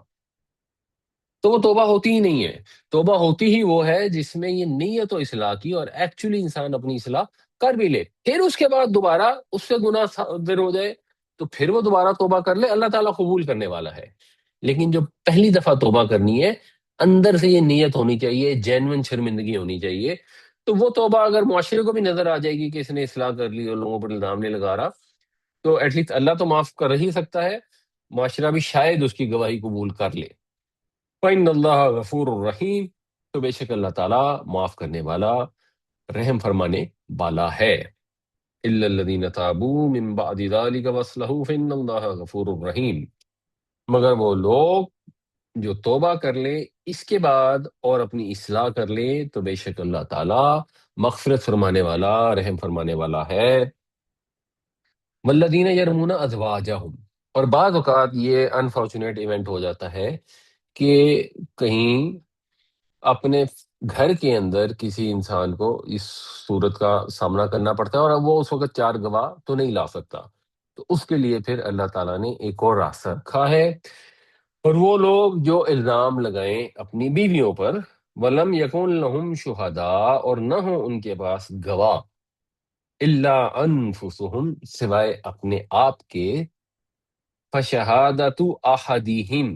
تو وہ توبہ ہوتی ہی نہیں ہے۔ توبہ ہوتی ہی وہ ہے جس میں یہ نیت و اصلاح کی، اور ایکچولی انسان اپنی اصلاح کر بھی لے، پھر اس کے بعد دوبارہ اس سے گناہ صادر ہو جائے تو پھر وہ دوبارہ توبہ کر لے، اللہ تعالیٰ قبول کرنے والا ہے۔ لیکن جو پہلی دفعہ توبہ کرنی ہے، اندر سے یہ نیت ہونی چاہیے، جینوئن شرمندگی ہونی چاہیے، تو وہ توبہ اگر معاشرے کو بھی نظر آ جائے گی کہ اس نے اصلاح کر لی اور لوگوں پر الزام نہیں لگا رہا، تو ایٹ لیسٹ اللہ تو معاف کر ہی سکتا ہے، معاشرہ بھی شاید اس کی گواہی قبول کر لے۔ فَإِنَّ اللَّهَ غَفُورٌ رَحِيمٌ، تو بے شک اللہ تعالیٰ معاف کرنے والا، رحم فرمانے والا ہے۔ إِلَّا الَّذِينَ تَابُوا مِن بَعْدِ ذَلِكَ وَأَصْلَحُوا فَإِنَّ اللَّهَ غَفُورٌ رَحِيمٌ، مگر وہ لوگ جو توبہ کر لے اس کے بعد اور اپنی اصلاح کر لے، تو بے شک اللہ تعالیٰ مغفرت فرمانے والا، رحم فرمانے والا ہے۔ والذین یرمون ازواجہم، اور بعض اوقات یہ انفارچونیٹ ایونٹ ہو جاتا ہے کہ کہیں اپنے گھر کے اندر کسی انسان کو اس صورت کا سامنا کرنا پڑتا ہے، اور اب وہ اس وقت 4 گواہ تو نہیں لا سکتا، تو اس کے لیے پھر اللہ تعالیٰ نے ایک اور راستہ رکھا ہے، اور وہ لوگ جو الزام لگائیں اپنی بیویوں پر، وَلَمْ يَكُنْ لَهُمْ شُهَدَاء، اور نہ ہوں ان کے پاس گواہ، الا انفسهم، سوائے اپنے آپ کے، فشہادت احدہم،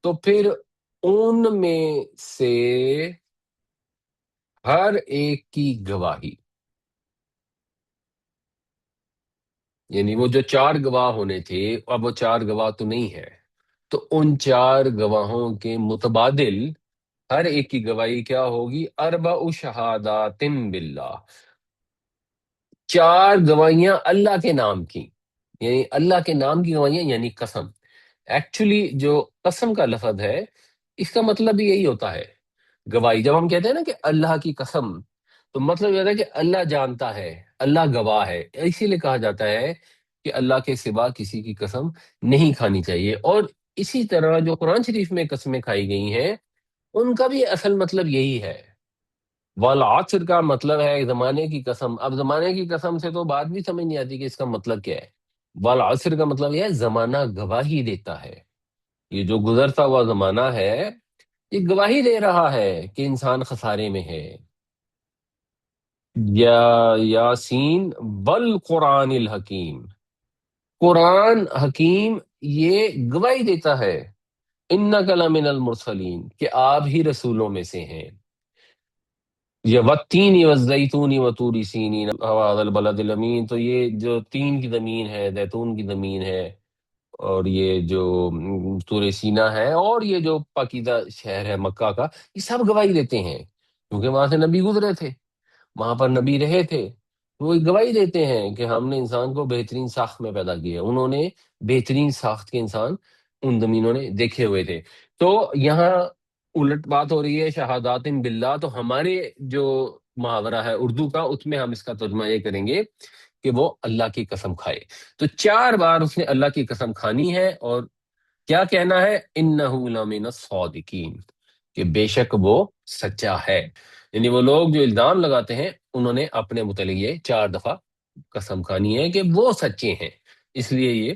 تو پھر ان میں سے ہر ایک کی گواہی، یعنی وہ جو 4 گواہ ہونے تھے اب وہ 4 گواہ تو نہیں ہے، تو ان 4 گواہوں کے متبادل ہر ایک کی گواہی کیا ہوگی؟ 4 شہادات باللہ، 4 گواہیاں اللہ کے نام کی، یعنی اللہ کے نام کی گواہیاں، یعنی قسم۔ ایکچولی جو قسم کا لفظ ہے اس کا مطلب یہی ہوتا ہے گواہی۔ جب ہم کہتے ہیں نا کہ اللہ کی قسم، تو مطلب یہ ہوتا ہے کہ اللہ جانتا ہے، اللہ گواہ ہے، اسی لیے کہا جاتا ہے کہ اللہ کے سوا کسی کی قسم نہیں کھانی چاہیے۔ اور اسی طرح جو قرآن شریف میں قسمیں کھائی گئی ہیں ان کا بھی اصل مطلب یہی ہے۔ والعصر کا مطلب ہے زمانے کی قسم، اب زمانے کی قسم سے تو بات بھی سمجھ نہیں آتی کہ اس کا مطلب کیا ہے۔ والعصر کا مطلب یہ ہے زمانہ گواہی دیتا ہے، یہ جو گزرتا ہوا زمانہ ہے یہ گواہی دے رہا ہے کہ انسان خسارے میں ہے۔ یا یاسین والقرآن الحکیم، قرآن حکیم یہ گواہی دیتا ہے، انک لمن المرسلین کہ آپ ہی رسولوں میں سے ہیں، یہ والتین والزیتون وطور سینین وهذا البلد الامین، تو یہ جو تین کی زمین ہے، زیتون کی زمین ہے، اور یہ جو طور سینا ہے، اور یہ جو پاکیزہ شہر ہے مکہ کا، یہ سب گواہی دیتے ہیں کیونکہ وہاں سے نبی گزرے تھے، وہاں پر نبی رہے تھے، وہ گواہی دیتے ہیں کہ ہم نے انسان کو بہترین ساخت میں پیدا کیا ہے۔ انہوں نے بہترین ساخت کے انسان ان زمینوں نے دیکھے ہوئے تھے۔ تو یہاں الٹ بات ہو رہی ہے شہادات باللہ، تو ہمارے جو محاورہ ہے اردو کا، اس میں ہم اس کا ترجمہ یہ کریں گے کہ وہ اللہ کی قسم کھائے۔ تو 4 بار اس نے اللہ کی قسم کھانی ہے، اور کیا کہنا ہے؟ انہ لمن الصادقین، کہ بے شک وہ سچا ہے۔ یعنی وہ لوگ جو الزام لگاتے ہیں، انہوں نے اپنے متعلق یہ 4 دفعہ قسم کھانی ہے کہ وہ سچے ہیں، اس لیے یہ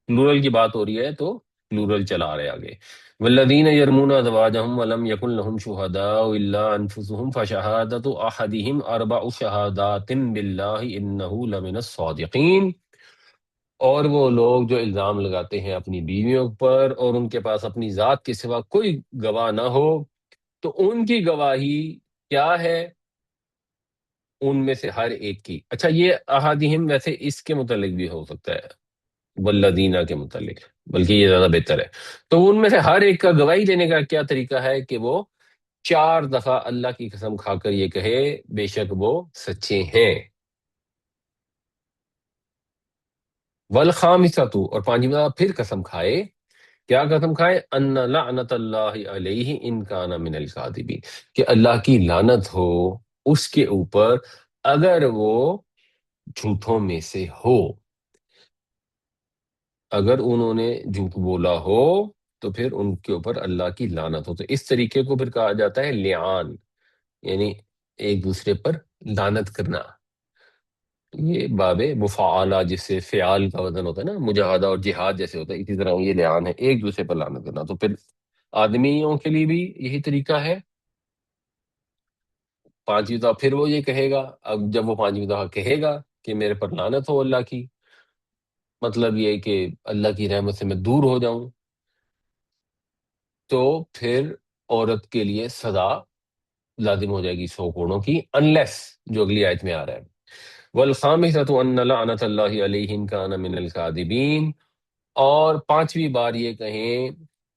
پلورل کی بات ہو رہی ہے تو پلورل چلا رہے آگے۔ والذین یرمون ازواجہم ولم یکن لہم شہداء الا انفسہم فشہادۃ احدہم 4 شہادات باللہ انہ لمن الصادقین، اور وہ لوگ جو الزام لگاتے ہیں اپنی بیویوں پر اور ان کے پاس اپنی ذات کے سوا کوئی گواہ نہ ہو، تو ان کی گواہی کیا ہے؟ ان میں سے ہر ایک کی۔ اچھا، یہ احادہم ویسے اس کے متعلق بھی ہو سکتا ہے، والذینہ کے متعلق، بلکہ یہ زیادہ بہتر ہے۔ تو ان میں سے ہر ایک کا گواہی دینے کا کیا طریقہ ہے کہ وہ 4 دفعہ اللہ کی قسم کھا کر یہ کہے بے شک وہ سچے ہیں۔ والخامسۃ، اور 5ویں پھر قسم کھائے، کیا قسم کھائے؟ ان لعنت اللہ علیہ ان کان من الکاذبین، کہ اللہ کی لعنت ہو اس کے اوپر اگر وہ جھوٹوں میں سے ہو، اگر انہوں نے جھوٹ بولا ہو تو پھر ان کے اوپر اللہ کی لعنت ہو۔ تو اس طریقے کو پھر کہا جاتا ہے لعان، یعنی ایک دوسرے پر لعنت کرنا۔ یہ باب مفاعلہ، جس سے فعال کا وزن ہوتا ہے نا، مجاہدہ اور جہاد جیسے ہوتا ہے، اسی طرح یہ لعان ہے، ایک دوسرے پر لعنت کرنا۔ تو پھر آدمیوں کے لیے بھی یہی طریقہ ہے۔ 5ویں دفعہ پھر وہ یہ کہے گا، اب جب وہ 5ویں دفعہ کہے گا کہ میرے پر لعنت ہو اللہ کی، مطلب یہ کہ اللہ کی رحمت سے میں دور ہو جاؤں، تو پھر عورت کے لیے سزا لازم ہو جائے گی 100 کوڑوں کی، انلیس جو اگلی آیت میں آ رہا ہے، والخامسۃ ان لعنت اللہ علیہ ان کان من الکاذبین، اور 5ویں بار یہ کہیں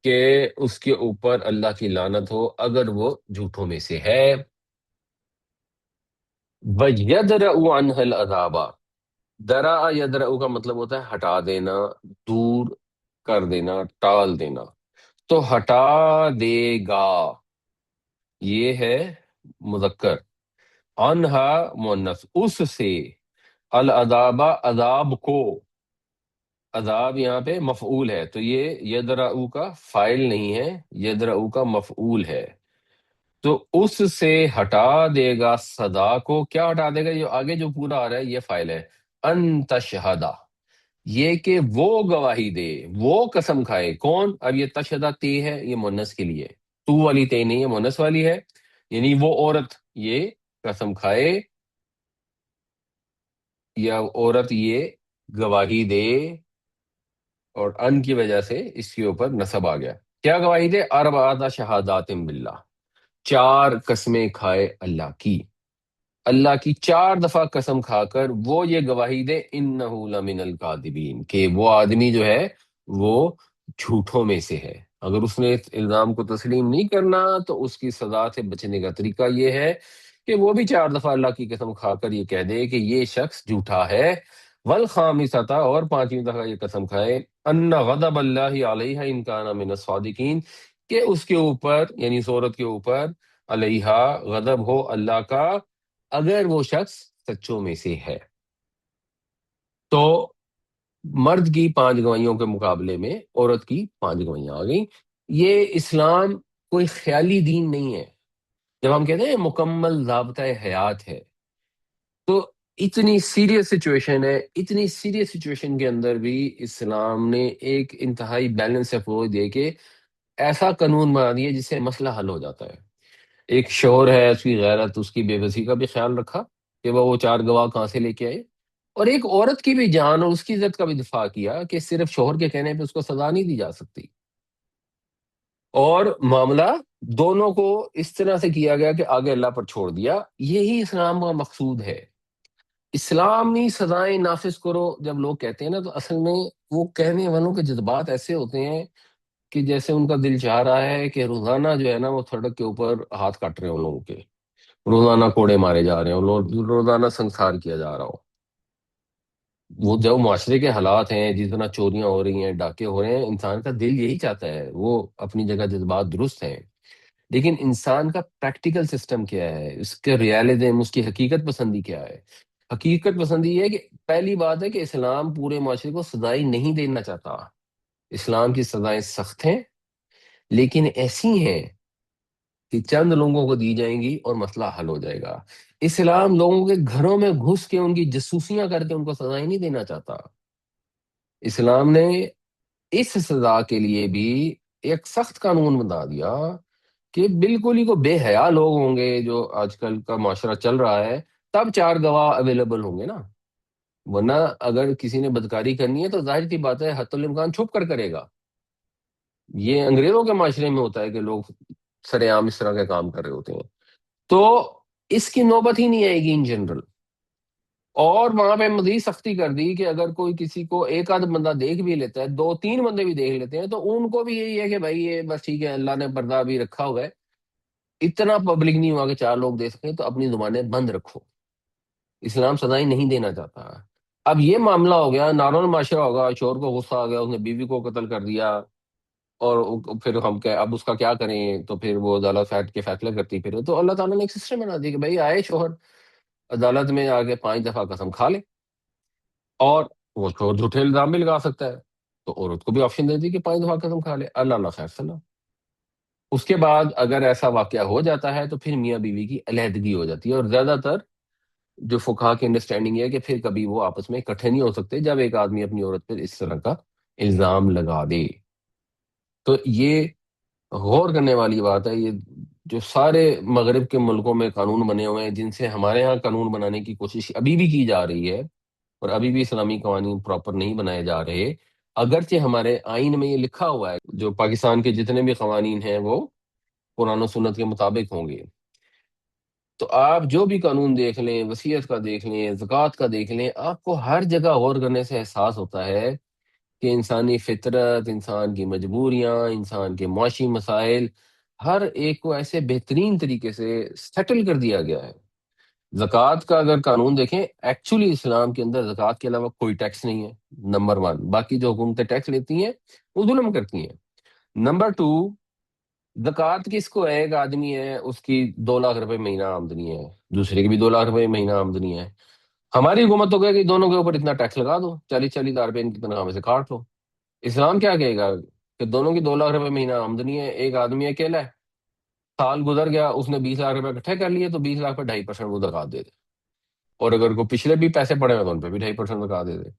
کہ اس کے اوپر اللہ کی لعنت ہو اگر وہ جھوٹوں میں سے ہے۔ وَيَدْرَأُ عَنْهَا الْعَذَابَ، درا یدرأ کا مطلب ہوتا ہے ہٹا دینا، دور کر دینا، ٹال دینا، تو ہٹا دے گا، یہ ہے مذکر، عنہا مؤنث، اس سے، العذاب عذاب کو، عذاب یہاں پہ مفعول ہے، تو یہ یدرأ کا فاعل نہیں ہے، یدرأ کا مفعول ہے، تو اس سے ہٹا دے گا صدا کو۔ کیا ہٹا دے گا؟ یہ آگے جو پورا آ رہا ہے یہ فاعل ہے، ان تشہدا، یہ کہ وہ گواہی دے، وہ قسم کھائے۔ کون؟ اب یہ تشہدا تے ہے، یہ مونس کے لیے، تو والی تے نہیں ہے، مونس والی ہے، یعنی وہ عورت یہ قسم کھائے یا عورت یہ گواہی دے، اور ان کی وجہ سے اس کے اوپر نصب آ گیا۔ کیا گواہی دے؟ اربعۃ شہادات باللہ، 4 قسمیں کھائے اللہ کی، اللہ کی 4 دفعہ قسم کھا کر وہ یہ گواہی دے انہ لمن الکاذبین، کہ وہ آدمی جو ہے وہ جھوٹوں میں سے ہے۔ اگر اس نے اس الزام کو تسلیم نہیں کرنا تو اس کی سزا سے بچنے کا طریقہ یہ ہے کہ وہ بھی 4 دفعہ اللہ کی قسم کھا کر یہ کہہ دے کہ یہ شخص جھوٹا ہے۔ والخامسۃ، اور 5ویں دفعہ یہ قسم کھائے، ان غضب اللہ علیہ ان کان من الصادقین، کہ اس کے اوپر، یعنی اس عورت کے اوپر، علیہا غضب ہو اللہ کا اگر وہ شخص سچوں میں سے ہے۔ تو مرد کی 5 گواہیوں کے مقابلے میں عورت کی 5 گواہیاں آ گئیں۔ یہ اسلام کوئی خیالی دین نہیں ہے۔ جب ہم کہتے ہیں مکمل ضابطۂ حیات ہے، تو اتنی سیریس سچویشن ہے، اتنی سیریس سچویشن کے اندر بھی اسلام نے ایک انتہائی بیلنس اپروچ دے کے ایسا قانون بنا دیا جس سے مسئلہ حل ہو جاتا ہے۔ ایک شوہر ہے، اس کی غیرت، اس کی بے بسی کا بھی خیال رکھا، کہ وہ چار گواہ کہاں سے لے کے آئے، اور ایک عورت کی بھی جان اور اس کی عزت کا بھی دفاع کیا کہ صرف شوہر کے کہنے پہ اس کو سزا نہیں دی جا سکتی، اور معاملہ دونوں کو اس طرح سے کیا گیا کہ آگے اللہ پر چھوڑ دیا۔ یہی اسلام کا مقصود ہے۔ اسلامی سزائیں نافذ کرو جب لوگ کہتے ہیں نا، تو اصل میں وہ کہنے والوں کے جذبات ایسے ہوتے ہیں کہ جیسے ان کا دل چاہ رہا ہے کہ روزانہ جو ہے نا وہ سڑک کے اوپر ہاتھ کاٹ رہے ہیں ان لوگوں کے، روزانہ کوڑے مارے جا رہے ہیں ان لوگ، روزانہ سنسار کیا جا رہا ہو۔ وہ جو معاشرے کے حالات ہیں، جس طرح چوریاں ہو رہی ہیں، ڈاکے ہو رہے ہیں، انسان کا دل یہی چاہتا ہے، وہ اپنی جگہ جذبات درست ہیں، لیکن انسان کا پریکٹیکل سسٹم کیا ہے، اس کے ریالزم، اس کی حقیقت پسندی کیا ہے؟ حقیقت پسندی یہ ہے کہ پہلی بات ہے کہ اسلام پورے معاشرے کو سزائیں نہیں دینا چاہتا۔ اسلام کی سزائیں سخت ہیں، لیکن ایسی ہیں کہ چند لوگوں کو دی جائیں گی اور مسئلہ حل ہو جائے گا۔ اسلام لوگوں کے گھروں میں گھس کے ان کی جاسوسیاں کر کے ان کو سزائیں نہیں دینا چاہتا۔ اسلام نے اس سزا کے لیے بھی ایک سخت قانون بنا دیا کہ بالکل ہی کو بے حیا لوگ ہوں گے جو آج کل کا معاشرہ چل رہا ہے، تب چار گواہ اویلیبل ہوں گے نا، ورنہ اگر کسی نے بدکاری کرنی ہے تو ظاہر سی بات ہے حتی الامکان چھپ کر کرے گا۔ یہ انگریزوں کے معاشرے میں ہوتا ہے کہ لوگ سرے عام اس طرح کے کام کر رہے ہوتے ہیں، تو اس کی نوبت ہی نہیں آئے گی ان جنرل۔ اور وہاں پہ مزید سختی کر دی کہ اگر کوئی کسی کو ایک آدھ بندہ دیکھ بھی لیتا ہے، دو تین بندے بھی دیکھ لیتے ہیں، تو ان کو بھی یہی ہے کہ بھائی یہ بس ٹھیک ہے، اللہ نے پردہ بھی رکھا ہوا ہے، اتنا پبلک نہیں ہوا کہ چار لوگ دیکھ سکیں، تو اپنی زبانیں بند رکھو۔ اسلام سزائیں نہیں دینا چاہتا۔ اب یہ معاملہ ہو گیا نارمل معاشرہ ہوگا، شوہر کو غصہ آ گیا، اس نے بیوی کو قتل کر دیا، اور پھر ہم کہ اب اس کا کیا کریں، تو پھر وہ عدالت بیٹھ کے فیصلہ کرتی پھر، تو اللہ تعالیٰ نے ایک سسٹم بنا دیا کہ بھائی آئے شوہر عدالت میں آ کے 5 دفعہ قسم کھا لے، اور وہ شوہر جھوٹے الزام بھی لگا سکتا ہے، تو عورت کو بھی آپشن دے دی کہ 5 دفعہ قسم کھا لے، اللہ اللہ خیر سلام۔ اس کے بعد اگر ایسا واقعہ ہو جاتا ہے تو پھر میاں بیوی کی علیحدگی ہو جاتی ہے، اور زیادہ تر جو فقہا کی انڈرسٹینڈنگ ہے کہ پھر کبھی وہ آپس میں اکٹھے نہیں ہو سکتے جب ایک آدمی اپنی عورت پر اس طرح کا الزام لگا دے۔ تو یہ غور کرنے والی بات ہے، یہ جو سارے مغرب کے ملکوں میں قانون بنے ہوئے ہیں، جن سے ہمارے ہاں قانون بنانے کی کوشش ابھی بھی کی جا رہی ہے، اور ابھی بھی اسلامی قوانین پراپر نہیں بنائے جا رہے، اگرچہ ہمارے آئین میں یہ لکھا ہوا ہے جو پاکستان کے جتنے بھی قوانین ہیں وہ قرآن و سنت کے مطابق ہوں گے۔ تو آپ جو بھی قانون دیکھ لیں، وصیت کا دیکھ لیں، زکوٰۃ کا دیکھ لیں، آپ کو ہر جگہ غور کرنے سے احساس ہوتا ہے کہ انسانی فطرت، انسان کی مجبوریاں، انسان کے معاشی مسائل، ہر ایک کو ایسے بہترین طریقے سے سیٹل کر دیا گیا ہے۔ زکوٰۃ کا اگر قانون دیکھیں، ایکچولی اسلام کے اندر زکوٰۃ کے علاوہ کوئی ٹیکس نہیں ہے، نمبر 1۔ باقی جو حکومتیں ٹیکس لیتی ہیں وہ ظلم کرتی ہیں۔ نمبر 2، زکوٰۃ کس کو ہے؟ ایک آدمی ہے، اس کی 2 لاکھ روپے مہینہ آمدنی ہے، دوسرے کی بھی 2 لاکھ روپے مہینہ آمدنی ہے، ہماری حکومت تو کہے کہ دونوں کے اوپر اتنا ٹیکس لگا دو، 40,000 40,000 روپے ان کی تنخواہ میں سے کاٹ لو۔ اسلام کیا کہے گا کہ دونوں کی 2 لاکھ روپے مہینہ آمدنی ہے، ایک آدمی اکیلا ہے، سال گزر گیا، اس نے 20 لاکھ روپے اکٹھے کر لیے، تو 20 لاکھ پہ 2.5% وہ زکوٰۃ دے دے، اور اگر کوئی پچھلے بھی پیسے پڑے ہوئے تو ان پہ بھی 2.5% زکوٰۃ دے دے۔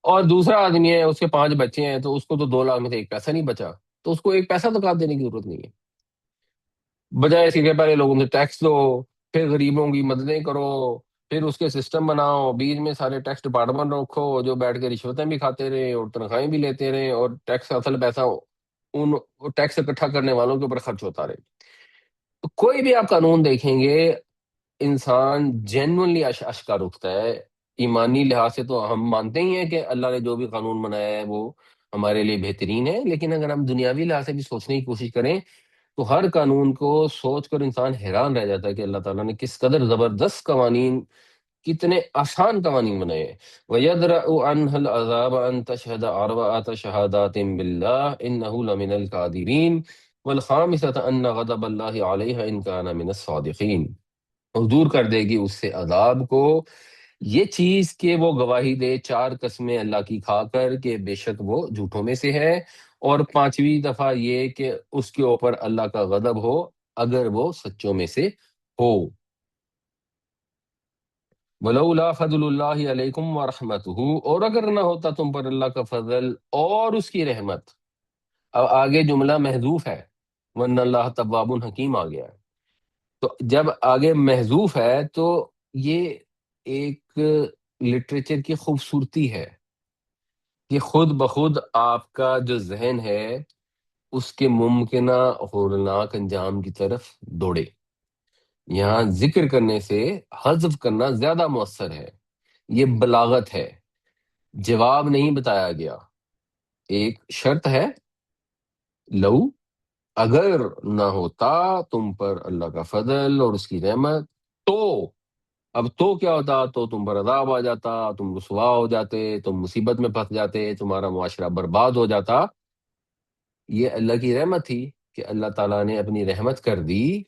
اور دوسرا آدمی ہے، اس کے 5 بچے ہیں، تو اس کو تو 2 لاکھ میں سے ایک پیسہ نہیں بچا، تو اس کو ایک پیسہ زکوٰۃ دینے کی ضرورت نہیں ہے، بجائے اس کے پہلے لوگوں سے ٹیکس دو، پھر غریبوں کی مددیں کرو، پھر اس کے سسٹم بناؤ، بیچ میں سارے ٹیکس ڈپارٹمنٹ رکھو جو بیٹھ کے رشوتیں بھی کھاتے رہے اور تنخواہیں بھی لیتے رہے، اور ٹیکس اصل پیسہ ان ٹیکس اکٹھا کرنے والوں کے اوپر خرچ ہوتا رہے۔ تو کوئی بھی آپ قانون دیکھیں گے، انسان جینوئنلی اشکار اٹھتا ہے۔ ایمانی لحاظ سے تو ہم مانتے ہی ہیں کہ اللہ نے جو بھی قانون بنایا ہے وہ ہمارے لیے بہترین ہے، لیکن اگر ہم دنیاوی لحاظ سے بھی سوچنے کی کوشش کریں تو ہر قانون کو سوچ کر انسان حیران رہ جاتا ہے کہ اللہ تعالیٰ نے کس قدر زبردست قوانین، کتنے آسان قوانین بنائے ہیں۔ وَيَدْرَأُ عَنْهَا الْعَذَابَ أَن تَشْهَدَ أَرْبَعَةَ شَهَادَاتٍ بِاللَّهِ إِنَّهُ لَمِنَ الْكَاذِبِينَ وَالْخَامِسَةَ أَنَّ غَضَبَ اللَّهِ عَلَيْهَا إِن كَانَ مِنَ الصَّادِقِينَ، اور دور کر دے گی اس سے عذاب کو یہ چیز کہ وہ گواہی دے 4 قسمیں اللہ کی کھا کر کہ بے شک وہ جھوٹوں میں سے ہے، اور 5ویں دفعہ یہ کہ اس کے اوپر اللہ کا غضب ہو اگر وہ سچوں میں سے ہو۔ وَلَوْلَا فَضْلُ اللَّهِ عَلَيْكُمْ وَرَحْمَتُهُ، اور اگر نہ ہوتا تم پر اللہ کا فضل اور اس کی رحمت۔ اب آگے جملہ محذوف ہے، وَإِنَّ اللَّهَ تَوَّابٌ حکیم آ گیا ہے، تو جب آگے محذوف ہے تو یہ ایک لٹریچر کی خوبصورتی ہے کہ خود بخود آپ کا جو ذہن ہے اس کے ممکنہ ہولناک انجام کی طرف دوڑے. یہاں ذکر کرنے سے حذف کرنا زیادہ مؤثر ہے. یہ بلاغت ہے، جواب نہیں بتایا گیا. ایک شرط ہے، لو، اگر نہ ہوتا تم پر اللہ کا فضل اور اس کی رحمت تو. اب تو کیا ہوتا؟ تو تم پر عذاب آ جاتا، تم رسوا ہو جاتے، تم مصیبت میں پھنس جاتے، تمہارا معاشرہ برباد ہو جاتا. یہ اللہ کی رحمت تھی کہ اللہ تعالیٰ نے اپنی رحمت کر دی.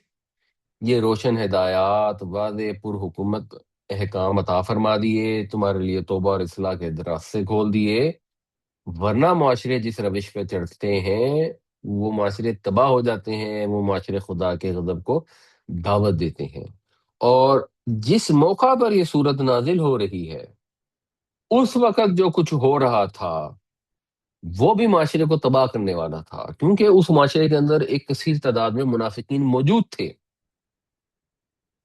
یہ روشن ہدایات، واضح پر حکومت احکام عطا فرما دیے، تمہارے لیے توبہ اور اصلاح کے راستے کھول دیے. ورنہ معاشرے جس روش پہ چڑھتے ہیں وہ معاشرے تباہ ہو جاتے ہیں، وہ معاشرے خدا کے غضب کو دعوت دیتے ہیں. اور جس موقع پر یہ صورت نازل ہو رہی ہے اس وقت جو کچھ ہو رہا تھا وہ بھی معاشرے کو تباہ کرنے والا تھا، کیونکہ اس معاشرے کے اندر ایک کثیر تعداد میں منافقین موجود تھے،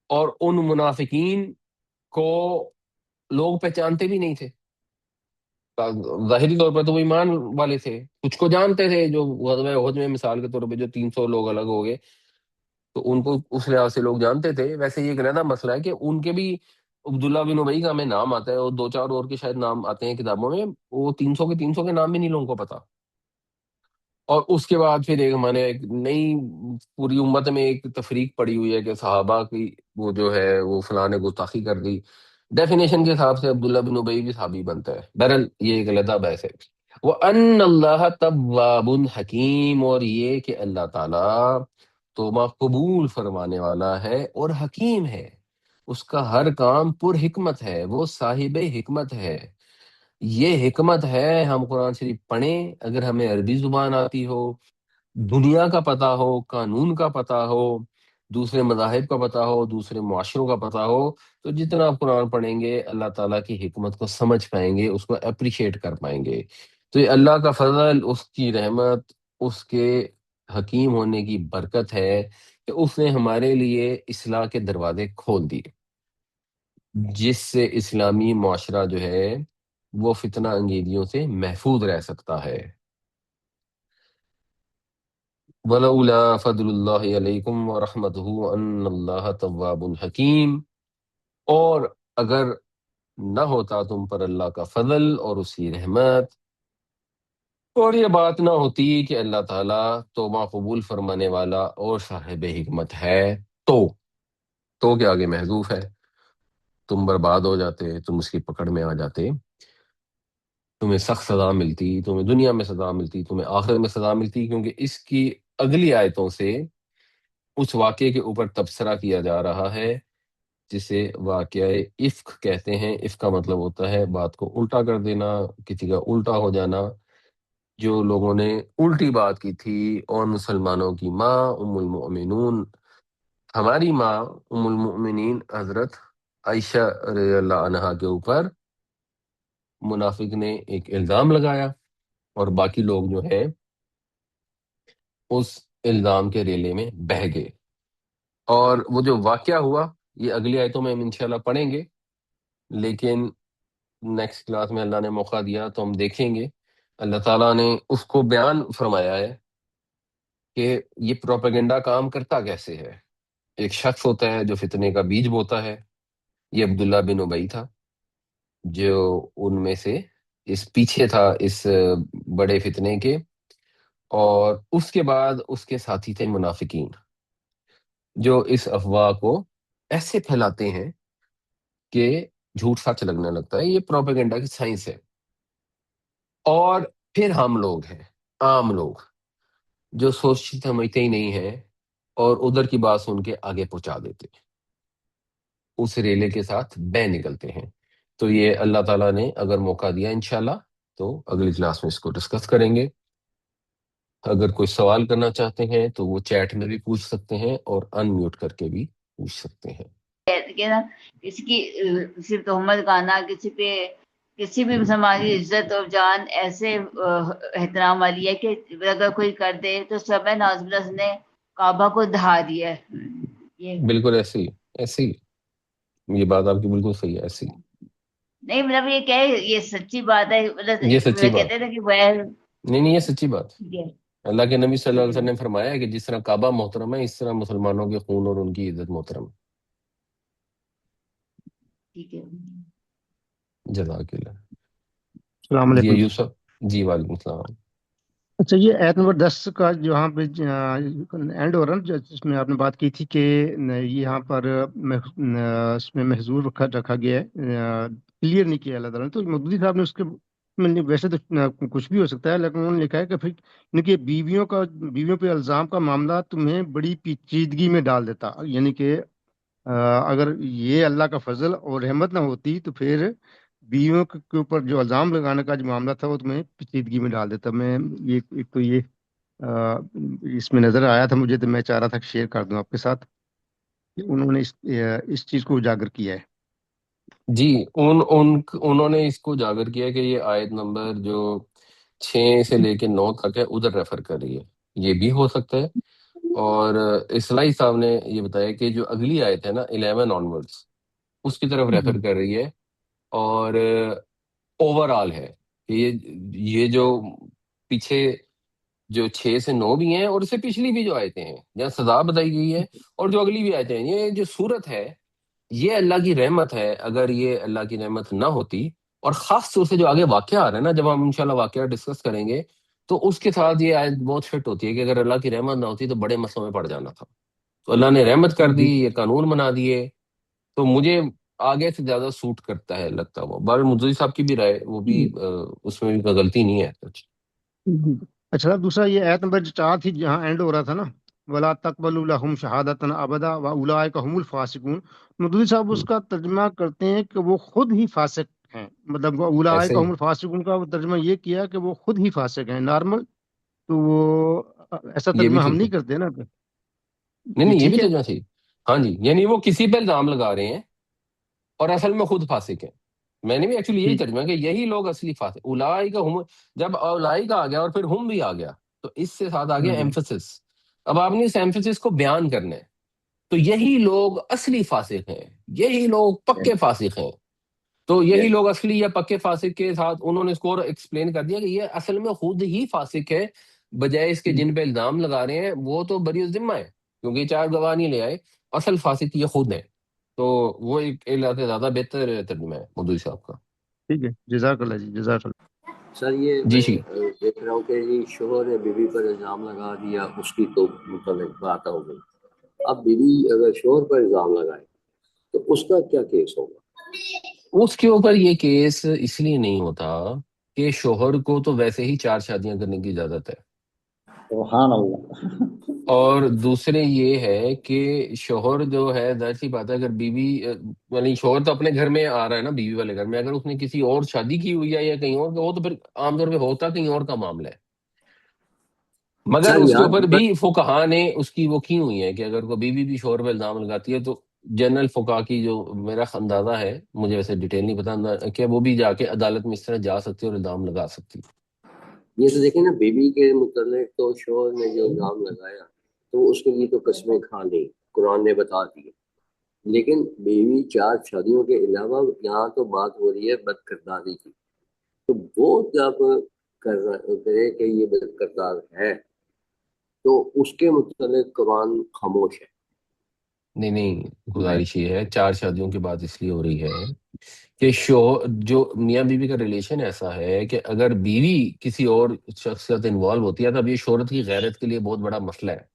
اور ان منافقین کو لوگ پہچانتے بھی نہیں تھے. ظاہری طور پر تو وہ ایمان والے تھے، کچھ کو جانتے تھے، جو غزوہ احد میں مثال کے طور پہ جو 300 لوگ الگ ہو گئے تو ان کو اس لحاظ سے لوگ جانتے تھے. ویسے یہ ایک علیحدہ مسئلہ ہے کہ ان کے بھی عبداللہ بن ابی کا ہمیں نام آتا ہے، اور دو چار اور کے شاید نام آتے ہیں کتابوں میں، وہ 300 کے نام بھی نہیں لوگوں کو پتا. اور اس کے بعد پھر ایک ہمارے ایک نئی پوری امت میں ایک تفریق پڑی ہوئی ہے کہ صحابہ کی وہ جو ہے وہ فلاں نے گستاخی کر دی. ڈیفینیشن کے حساب سے عبداللہ بن ابی بھی صحابی بنتا ہے. بہرحال یہ ایک علیحدہ بحث ہے. وَأَنَّ اللَّهَ تَوَّابٌ حکیم، اور یہ کہ اللہ تعالیٰ توبہ قبول فرمانے والا ہے اور حکیم ہے. اس کا ہر کام پر حکمت ہے، وہ صاحب حکمت ہے. یہ حکمت ہے ہم قرآن شریف پڑھیں، اگر ہمیں عربی زبان آتی ہو، دنیا کا پتہ ہو، قانون کا پتہ ہو، دوسرے مذاہب کا پتہ ہو، دوسرے معاشروں کا پتہ ہو، تو جتنا آپ قرآن پڑھیں گے اللہ تعالیٰ کی حکمت کو سمجھ پائیں گے، اس کو اپریشیٹ کر پائیں گے. تو یہ اللہ کا فضل، اس کی رحمت، اس کے حکیم ہونے کی برکت ہے کہ اس نے ہمارے لیے اصلاح کے دروازے کھول دیے، جس سے اسلامی معاشرہ جو ہے وہ فتنہ انگیزیوں سے محفوظ رہ سکتا ہے. وَلَوْلَا فَضْلُ اللَّهِ عَلَيْكُمْ وَرَحْمَتُهُ أَنَّ اللَّهَ تَوَّابٌ حَكِيمٌ، اور اگر نہ ہوتا تم پر اللہ کا فضل اور اس کی رحمت، اور یہ بات نہ ہوتی کہ اللہ تعالیٰ توبہ قبول فرمانے والا اور صاحب حکمت ہے، تو کے آگے محذوف ہے، تم برباد ہو جاتے، تم اس کی پکڑ میں آ جاتے، تمہیں سخت سزا ملتی، تمہیں دنیا میں سزا ملتی، تمہیں آخرت میں سزا ملتی. کیونکہ اس کی اگلی آیتوں سے اس واقعے کے اوپر تبصرہ کیا جا رہا ہے جسے واقعہ افک کہتے ہیں. افک کا مطلب ہوتا ہے بات کو الٹا کر دینا، کسی کا الٹا ہو جانا. جو لوگوں نے الٹی بات کی تھی، اور مسلمانوں کی ماں ام المؤمنون، ہماری ماں ام المؤمنین حضرت عائشہ رضی اللہ عنہا کے اوپر منافق نے ایک الزام لگایا، اور باقی لوگ جو ہیں اس الزام کے ریلے میں بہہ گئے. اور وہ جو واقعہ ہوا یہ اگلی آیتوں میں ہم انشاءاللہ پڑھیں گے، لیکن نیکسٹ کلاس میں اللہ نے موقع دیا تو ہم دیکھیں گے. اللہ تعالیٰ نے اس کو بیان فرمایا ہے کہ یہ پروپیگنڈا کام کرتا کیسے ہے. ایک شخص ہوتا ہے جو فتنے کا بیج بوتا ہے، یہ عبداللہ بن ابی تھا جو ان میں سے اس پیچھے تھا اس بڑے فتنے کے. اور اس کے بعد اس کے ساتھی تھے منافقین، جو اس افواہ کو ایسے پھیلاتے ہیں کہ جھوٹ سچ لگنے لگتا ہے. یہ پروپیگنڈا کی سائنس ہے. اور پھر ہم لوگ ہیں، عام لوگ، جو سوچتے سمجھتے ہی نہیں ہیں اور ادھر کی بات سن کے آگے پہنچا دیتے ہیں، اس ریلے کے ساتھ بہ نکلتے ہیں. تو یہ اللہ تعالیٰ نے اگر موقع دیا انشاءاللہ تو اگلی کلاس میں اس کو ڈسکس کریں گے. اگر کوئی سوال کرنا چاہتے ہیں تو وہ چیٹ میں بھی پوچھ سکتے ہیں اور ان میوٹ کر کے بھی پوچھ سکتے ہیں. کہ نا کسی کی صرف تہمت گانا، کسی پہ کسی بھی مسلمان کی عزت اور جان ایسے احترام والی ہے کہ اگر کوئی کر دے تو سب ناز نے کعبہ کو دہا دیا ہے. یہ بالکل ایسے ہی یہ بات آپ کی بالکل صحیح ہے، ایسی نہیں مطلب یہ کیا ہے، یہ سچی بات ہے یہ سچی مطلب بات، کہتے ہیں نا کہ وہ نہیں نہیں، یہ سچی بات، ٹھیک ہے اللہ کے نبی صلی اللہ ٹھیک علیہ ہے وسلم نے فرمایا ہے کہ جس طرح کعبہ محترم ہے اس طرح مسلمانوں کے خون اور ان کی عزت محترم ٹھیک ہے۔ ہے۔ جزاک اللہ۔ السلام جی علیکم ایوب جی۔ صاحب، جی وعلیکم السلام۔ اچھا یہ آیت نمبر 10 کا جہاں پہ اینڈ ہو رہا ہے نا، جس میں آپ نے بات کی تھی کہ یہ یہاں پر اس میں محظور رکھا گیا ہے، کلیئر نہیں کیا اللہ تعالیٰ نے، تو مودودی صاحب نے اس کے ویسے تو کچھ بھی ہو سکتا ہے، لیکن انہوں نے لکھا ہے کہ پھر ان کی بیویوں پہ الزام کا معاملہ تمہیں بڑی پیچیدگی میں ڈال دیتا، یعنی کہ اگر یہ اللہ کا فضل اور رحمت نہ ہوتی تو پھر بیویوں کے اوپر جو الزام لگانے کا جو معاملہ تھا وہ تمہیں پیچیدگی میں ڈال دیتا۔ میں یہ ایک تو یہ آ، اس میں نظر آیا تھا مجھے، تو میں چاہ رہا تھا کہ شیئر کر دوں آپ کے ساتھ کہ انہوں نے اس چیز کو اجاگر کیا ہے۔ جی انہوں نے اس کو اجاگر کیا کہ یہ آیت نمبر جو 6 سے لے کے 9 تک ہے ادھر ریفر کر رہی ہے، یہ بھی ہو سکتا ہے۔ اور اصلاحی صاحب نے یہ بتایا کہ جو اگلی آیت ہے نا 11 آنورڈس اس کی طرف ریفر کر رہی ہے، اور اوور آل ہے کہ یہ جو پیچھے جو 6 سے 9 بھی ہیں اور اس سے پچھلی بھی جو آیتیں ہیں جہاں سزا بتائی گئی ہے، اور جو اگلی بھی آیتیں ہیں، یہ جو صورت ہے یہ اللہ کی رحمت ہے۔ اگر یہ اللہ کی رحمت نہ ہوتی، اور خاص طور سے جو آگے واقعہ آ رہا ہے نا، جب ہم انشاءاللہ واقعہ ڈسکس کریں گے تو اس کے ساتھ یہ آیت بہت فٹ ہوتی ہے کہ اگر اللہ کی رحمت نہ ہوتی تو بڑے مسئلوں میں پڑ جانا تھا، تو اللہ نے رحمت کر دی، جی یہ قانون بنا دیے، تو مجھے آگے سے زیادہ سوٹ کرتا ہے لگتا وہ۔ بار مدعی صاحب کی بھی رائے وہ بھی اس میں بھی کوئی غلطی نہیں ہے۔ جی۔ اچھا صاحب، دوسرا یہ آیت نمبر 4 تھی جہاں اینڈ ہو رہا تھا نا، ولا تقبلوا لهم شہادتا ابدا واولئک هم الفاسقون، مدودی صاحب اس کا ترجمہ کرتے ہیں کہ وہ خود ہی فاسق ہیں، مطلب ایسے اولئک ہی هم الفاسقون کا وہ ترجمہ یہ کیا کہ وہ خود ہی فاسق ہیں نارمل، تو وہ ایسا یہ بھی ترجمہ ہم ٹھیک ہے، نہیں کرتے نا، نہیں یہ نہیں، یہ بھی ٹھیک ہے؟ ترجمہ صحیح، ہاں جی، یعنی وہ کسی پہ الزام لگا رہے ہیں اور اصل میں خود فاسق ہیں۔ میں نے بھی ایکچولی یہی ٹھیک ترجمہ کہ یہی لوگ اصلی فاسق، اولائی کا ہم، جب اولائی کا آ گیا اور پھر ہم بھی آ گیا تو اس سے ساتھ آ گیا جی ایمفسس۔ اب آپ نے اس ایمفسس کو بیان کرنا ہے، تو یہی لوگ اصلی فاسق ہیں، یہی لوگ پکے فاسق ہیں، تو یہی لوگ اصلی یا پکے فاسق کے ساتھ انہوں نے اس کو ایکسپلین کر دیا کہ یہ اصل میں خود ہی فاسق ہے، بجائے اس کے جن پہ الزام لگا رہے ہیں وہ تو بری الذمہ ہے کیونکہ یہ 4 گواہ نہیں لے آئے، اصل فاسق یہ خود ہے۔ تو وہ ایک اللہ سے زیادہ بہتر ترجمہ ہے مودودی صاحب کا۔ ٹھیک ہے، جزاک اللہ جی، جزاک اللہ۔ سر یہ جی میں جی دیکھ رہا ہوں کہ جی شوہر نے بیوی پر الزام لگا دیا، اس کی تو مطلب بات ہو گئی۔ اب بیوی اگر شوہر پر الزام لگائے تو اس کا کیا کیس ہوگا؟ اس کے اوپر یہ کیس اس لیے نہیں ہوتا کہ شوہر کو تو ویسے ہی 4 شادیاں کرنے کی اجازت ہے، سبحان اللہ۔ اور دوسرے یہ ہے کہ شوہر جو ہے ظاہر سی بات ہے اگر بیوی یعنی شوہر تو اپنے گھر میں آ رہا ہے نا بیوی والے گھر میں، اگر اس نے کسی اور شادی کی ہوئی ہے یا کہیں اور، وہ تو پھر عام طور پہ ہوتا کہیں اور کا معاملہ ہے، مگر سر اس کے یہاں اوپر بھی فقہا نے اس کی وہ کی ہوئی ہے کہ اگر کوئی بیوی بھی شوہر پہ الزام لگاتی ہے تو جنرل فقہا کی جو میرا اندازہ ہے، مجھے ویسے ڈیٹیل نہیں پتا، کہ وہ بھی جا کے عدالت میں اس طرح جا سکتی ہے اور الزام لگا سکتی ہے۔ یہ تو دیکھیں نا، بیوی کے متعلق تو شوہر نے جو الزام لگایا تو اس کے لیے تو قسمیں کھا لی، قرآن نے بتا دی، لیکن بیوی 4 شادیوں کے علاوہ یہاں تو بات ہو رہی ہے بد کرداری کی، تو وہ جب کرے کہ یہ بد کردار ہے تو اس کے متعلق قرآن خاموش ہے۔ نہیں نہیں، گزارش یہ ہے 4 شادیوں کی بات اس لیے ہو رہی ہے کہ شوہر جو میاں بیوی کا ریلیشن ایسا ہے کہ اگر بیوی کسی اور شخص کے ساتھ انوالو ہوتی ہے تب یہ شوہرت کی غیرت کے لیے بہت بڑا مسئلہ ہے۔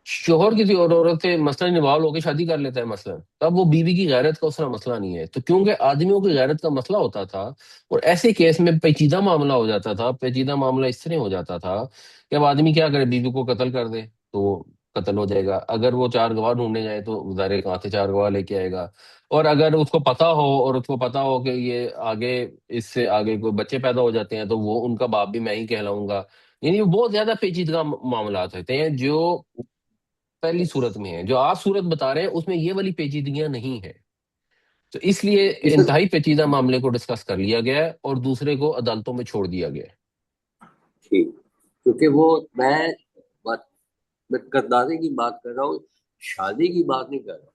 شوہر کسی اور عورت سے مثلاً انوالو ہو کے شادی کر لیتا ہے مثلاً، تب وہ بیوی کی غیرت کا اس طرح مسئلہ نہیں ہے، تو کیونکہ آدمیوں کی غیرت کا مسئلہ ہوتا تھا اور ایسے کیس میں پیچیدہ معاملہ ہو جاتا تھا، پیچیدہ معاملہ اس طرح ہو جاتا تھا کہ اب آدمی کیا کرے، بیوی کو قتل کر دے تو وہ قتل ہو جائے گا، اگر وہ 4 گواہ ڈھونڈنے جائے تو ظاہر ہے کہاں سے 4 گواہ لے کے آئے گا، اور اگر اس کو پتا ہو اور اس کو پتا ہو کہ یہ آگے اس سے آگے کوئی بچے پیدا ہو جاتے ہیں تو وہ ان کا باپ بھی میں ہی کہلاؤں گا، یعنی وہ بہت زیادہ پیچیدہ معاملات ہوتے ہیں جو پہلی صورت میں ہے۔ جو آپ صورت بتا رہے ہیں اس میں یہ والی پیچیدگیاں نہیں ہیں، تو اس لیے اس انتہائی پیچیدہ معاملے کو ڈسکس کر لیا گیا ہے اور دوسرے کو عدالتوں میں چھوڑ دیا گیا ہے۔ ٹھیک، کیونکہ وہ میں بد کرداری کی بات کر رہا ہوں، شادی کی بات نہیں کر رہا ہوں۔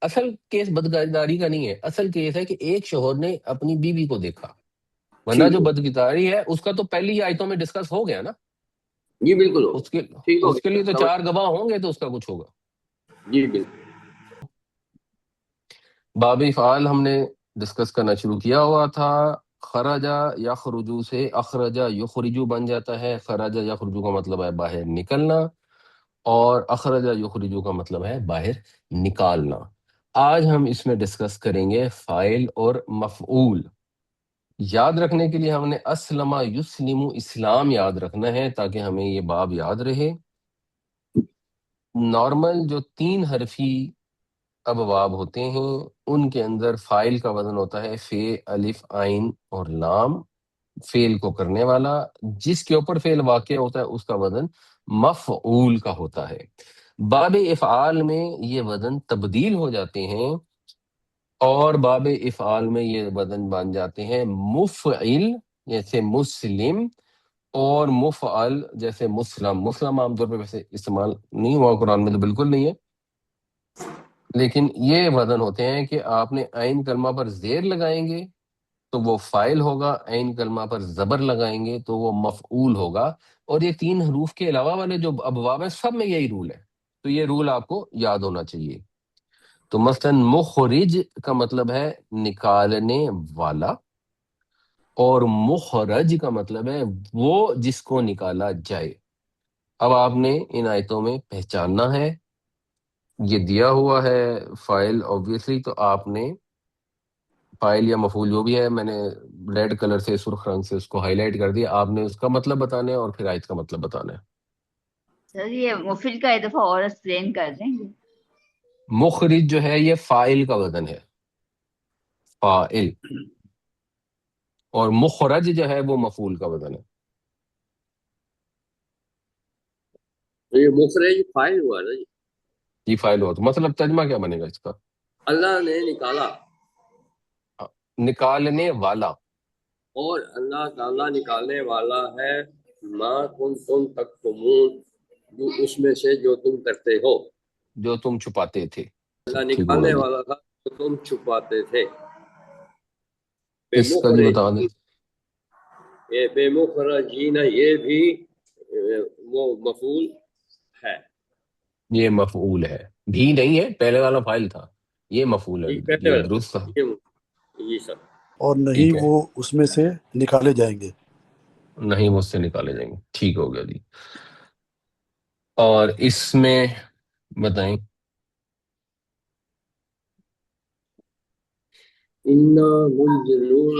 اصل کیس بد کرداری کا نہیں ہے، اصل کیس ہے کہ ایک شوہر نے اپنی بیوی کو دیکھا، ورنہ ٹھیک جو ہو بد کرداری ہے اس کا تو پہلی ہی آیتوں میں ڈسکس ہو گیا نا، جی بالکل ہو اس کے ٹھیک ہو اس کے گیا لیے تو سمجھ 4 گواہ ہوں گے تو اس کا کچھ ہوگا۔ جی بالکل باب افعال ہم نے ڈسکس کرنا شروع کیا ہوا تھا، خرجا یا خرجو سے اخرجا یخرجو بن جاتا ہے، خرجا یا خرجو کا مطلب ہے باہر نکلنا، اور اخرجا یخرجو کا مطلب ہے باہر نکالنا۔ آج ہم اس میں ڈسکس کریں گے فاعل اور مفعول۔ یاد رکھنے کے لیے ہم نے اسلم یسلم اسلام یاد رکھنا ہے تاکہ ہمیں یہ باب یاد رہے۔ نارمل جو 3 حرفی ابواب ہوتے ہیں ان کے اندر فاعل کا وزن ہوتا ہے فے، الف، عین اور لام، فعل کو کرنے والا، جس کے اوپر فعل واقع ہوتا ہے اس کا وزن مفعول کا ہوتا ہے۔ باب افعال میں یہ وزن تبدیل ہو جاتے ہیں، اور باب افعال میں یہ وزن بن جاتے ہیں مفعل جیسے مسلم، اور مفعل جیسے مسلم۔ مسلم عام طور پہ ویسے استعمال نہیں ہوا قرآن میں، تو بالکل نہیں ہے، لیکن یہ وزن ہوتے ہیں کہ آپ نے عین کلمہ پر زیر لگائیں گے تو وہ فاعل ہوگا، عین کلمہ پر زبر لگائیں گے تو وہ مفعول ہوگا۔ اور یہ 3 حروف کے علاوہ والے جو ابواب ہیں سب میں یہی رول ہے، تو یہ رول آپ کو یاد ہونا چاہیے۔ تو مثلا مخرج کا مطلب ہے نکالنے والا، اور مخرج کا مطلب ہے وہ جس کو نکالا جائے۔ اب آپ نے ان آیتوں میں پہچاننا ہے، یہ دیا ہوا ہے فاعل obviously، تو آپ نے فاعل یا مفعول جو بھی ہے، میں نے ریڈ کلر سے سرخ رنگ سے اس کو ہائی لائٹ کر دیا، آپ نے اس کا مطلب بتانا ہے اور پھر آیت کا مطلب بتانا ہے۔ سر یہ مفل کا ایک دفعہ اور ایکسپلین کر دیں گے؟ مخرج جو ہے یہ فاعل کا وزن ہے، فاعل، اور مخرج جو ہے وہ مفعول کا وزن ہے۔ تو یہ مخرج فاعل ہوا نا جی، یہ فاعل ہوا تو مطلب ترجمہ کیا بنے گا اس کا؟ اللہ نے نکالا نکالنے والا، اور اللہ تعالیٰ نکالنے والا ہے ما کنتم تکتمون، جو اس میں سے جو تم کرتے ہو۔ جو تم چھپاتے تھے۔ اللہ ٹھیک ہوگا نکالنے جی، والا تھا جو تم چھپاتے تھے۔ بے اس کا جی بتا دیں۔ مخرجین، یہ بے مخرجین یہ بھی وہ مفعول ہے۔ یہ مفعول ہے، بھی نہیں ہے، پہلے والا فاعل تھا، یہ مفعول ہے، یہ کہتے یہ ہیں درست تھا۔ یہ سب اور ٹھیک نہیں ہے، وہ اس میں سے نکالے جائیں گے۔ نہیں مجھ سے نکالے جائیں گے، ٹھیک ہو گیا جی۔ اور اس میں بتائیں، انا منزلون،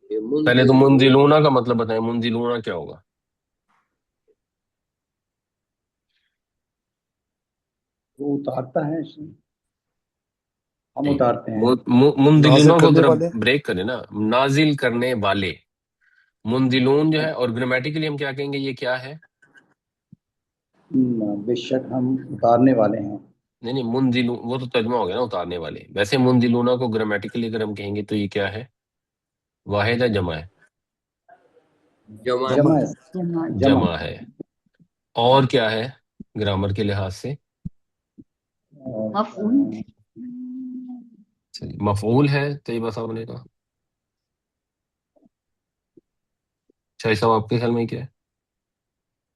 یہ پہلے تو منزلون منزلونا کا مطلب بتائیں، منزلونا کیا ہوگا؟ وہ اتارتا ہے، ہم اتارتے ہیں۔ نازل منزلونوں کو کرنے ذرا والے، بریک کریں نا، نازل کرنے والے، منزلون جو ہے، اور گرامیٹیکلی ہم کیا کہیں گے، یہ کیا ہے؟ بے شک ہم اتارنے والے ہیں۔ نہیں نہیں، منزلون وہ تو ترجمہ ہو گیا نا اتارنے والے، ویسے منزلونا کو گرامیٹیکلی اگر ہم کہیں گے تو یہ کیا ہے؟ واحد ہے، جمع ہے؟ جمع جمع جمع ہے۔ ہے، جمع جمع۔ جمع ہے۔ اور کیا ہے گرامر کے لحاظ سے؟ اور مفعول۔ مفعول ہے، طیبہ صاحب نے کہا۔ شاہد صاحب آپ کے خیال میں کیا ہے؟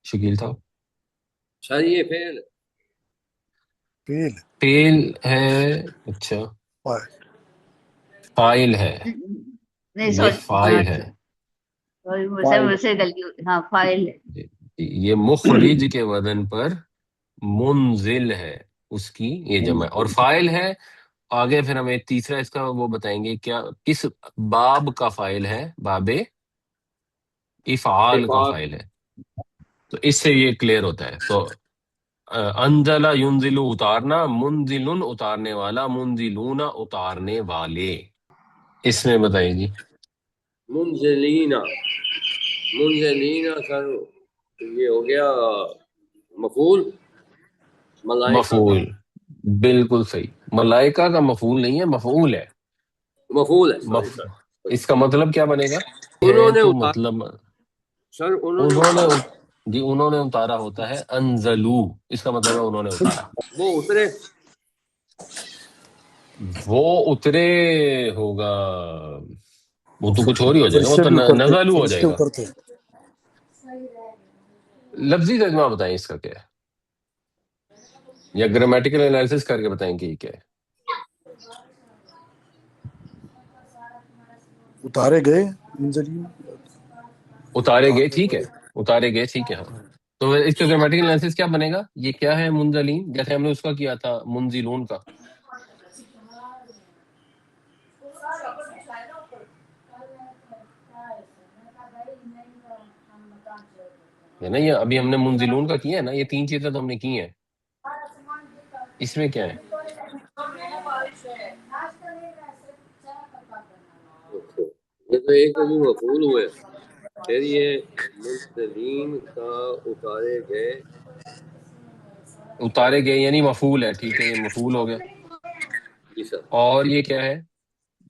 شکیل صاحب؟ سر یہ فعل فیل، فعل ہے، اچھا، فاعل۔ فاعل ہے، نہیں یہ سوری، ہاں فاعل ہے۔ سوری، مجھ فاعل سے غلطی ہوئی، ہاں فائل ہے۔ یہ مخرج کے وزن پر منزل ہے، اس کی یہ جمع ہے، اور فاعل ہے۔ آگے پھر ہمیں تیسرا اس کا وہ بتائیں گے کیا، کس باب کا فاعل ہے، باب افعال کا افعال، فاعل ہے، تو اس سے یہ کلیئر ہوتا ہے۔ تو انزلہ ینزل اتارنا، منزل اتارنے والا، منزلون اتارنے والے۔ اس میں بتائیے جی۔ منزلین، منزلین سر یہ ہو گیا مفعول ملائکہ کا، مفعول، بالکل صحیح، ملائکہ کا مفعول نہیں ہے، مفعول ہے۔ مفعول ہے، سوری مف... سر۔ اس کا مطلب کیا بنے گا؟ ہے انہوں نے تو اتار، مطلب سر انہوں نے انہوں نے اتارا، جی انہوں نے اتارا ہوتا ہے انزلو، اس کا مطلب ہے انہوں نے اتارا. وہ اترے، وہ اترے ہوگا، وہ تو کچھ اور ہی ہو جائے گا، وہ فرشتے تو بھی اترتے، نزلو ہو جائے فرشتے گا. اترتے. لفظی ترجمہ بتائیں اس کا کیا ہے، یا گرامیٹیکل انالیسس کر کے بتائیں کہ یہ کیا ہے. اتارے گئے منزلین. اتارے گئے، ٹھیک ہے، اتارے گئے، ٹھیک ہے. ہاں تو اس کا گرامیٹیکل انالیسس کیا بنے گا، یہ کیا ہے منزلین، جیسے ہم نے اس کا کیا تھا منزلون کا. ہے نا، یہ ابھی ہم نے منزلون کا کیا ہے نا، یہ 3 چیزیں تو ہم نے کی ہیں. اس میں کیا ہے، یہ تو ایک تو بھی مفعول ہوئے، پھر یہ منزلین کا اتارے گئے. اتارے گئے یعنی مفعول ہے، ٹھیک ہے، یہ مفعول ہو گیا. جی سر. اور یہ کیا ہے،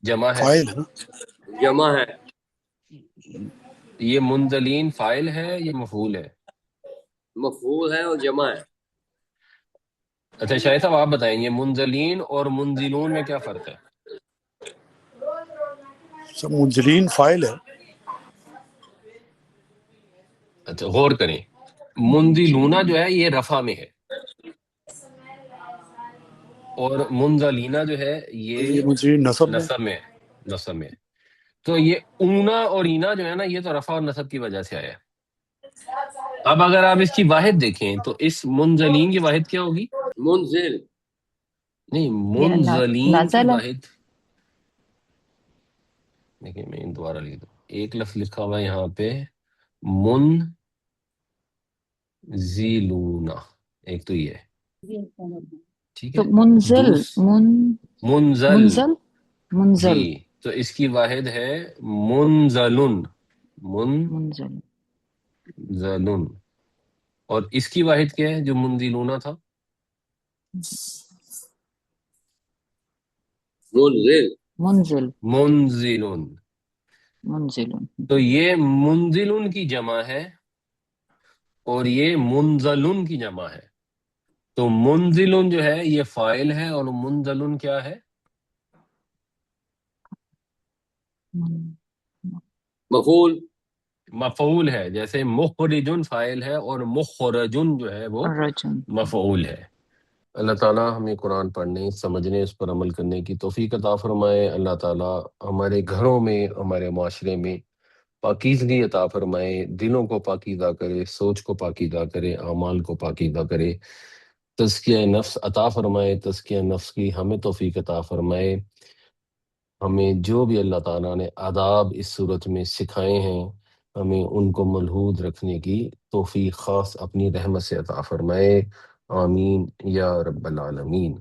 جمع ہے. فائل ہے نا. جمع ہے، یہ منزلین فائل ہے، یہ مفعول ہے. مفعول ہے اور جمع ہے. اچھا شاہد صاحب آپ بتائیں، یہ منزلین اور منزلون میں کیا فرق ہے. سب منزلین فائل ہے. اچھا غور کریں، منزلونہ جو ہے یہ رفع میں ہے، اور منزلینہ جو ہے یہ یہ منزلین نصب میں. نصب میں ہے، نصب میں ہے. تو یہ اونا اور اینا جو ہے نا، یہ تو رفع اور نصب کی وجہ سے آیا ہے. اب اگر آپ اس کی واحد دیکھیں تو اس منزلین کی واحد کیا ہوگی، منزل، نہیں یہ منزلین کی نزل ہے. واحد دیکھیں، میں دوبارہ لکھ دوں، ایک لفظ لکھا ہوا ہے یہاں پہ منزلونہ، ایک تو یہ ہے، ٹھیک تو ہے. منزل منزل منزل منزل جی، تو اس کی واحد ہے منزلن، منزل. منزلن. اور اس کی واحد کیا ہے جو منزلونہ تھا، منزل، منزل منزلن. منزل. تو یہ منزلن کی جمع ہے اور یہ منزلن کی جمع ہے. تو منزلن جو ہے یہ فاعل ہے، اور منزلن کیا ہے، مفعول. مفعول ہے. جیسے مخرجن فاعل ہے اور مخرجن جو ہے وہ رجن. مفعول ہے. اللہ تعالیٰ ہمیں قرآن پڑھنے، سمجھنے، اس پر عمل کرنے کی توفیق عطا فرمائے. اللہ تعالیٰ ہمارے گھروں میں، ہمارے معاشرے میں پاکیزگی عطا فرمائے، دلوں کو پاکیزہ کرے، سوچ کو پاکیزہ کرے، اعمال کو پاکیزہ کرے، تزکیہ نفس عطا فرمائے. تزکیہ نفس کی ہمیں توفیق عطا فرمائے. ہمیں جو بھی اللہ تعالیٰ نے آداب اس صورت میں سکھائے ہیں، ہمیں ان کو ملحوظ رکھنے کی توفیق خاص اپنی رحمت سے عطا فرمائے. آمین یا رب العالمین.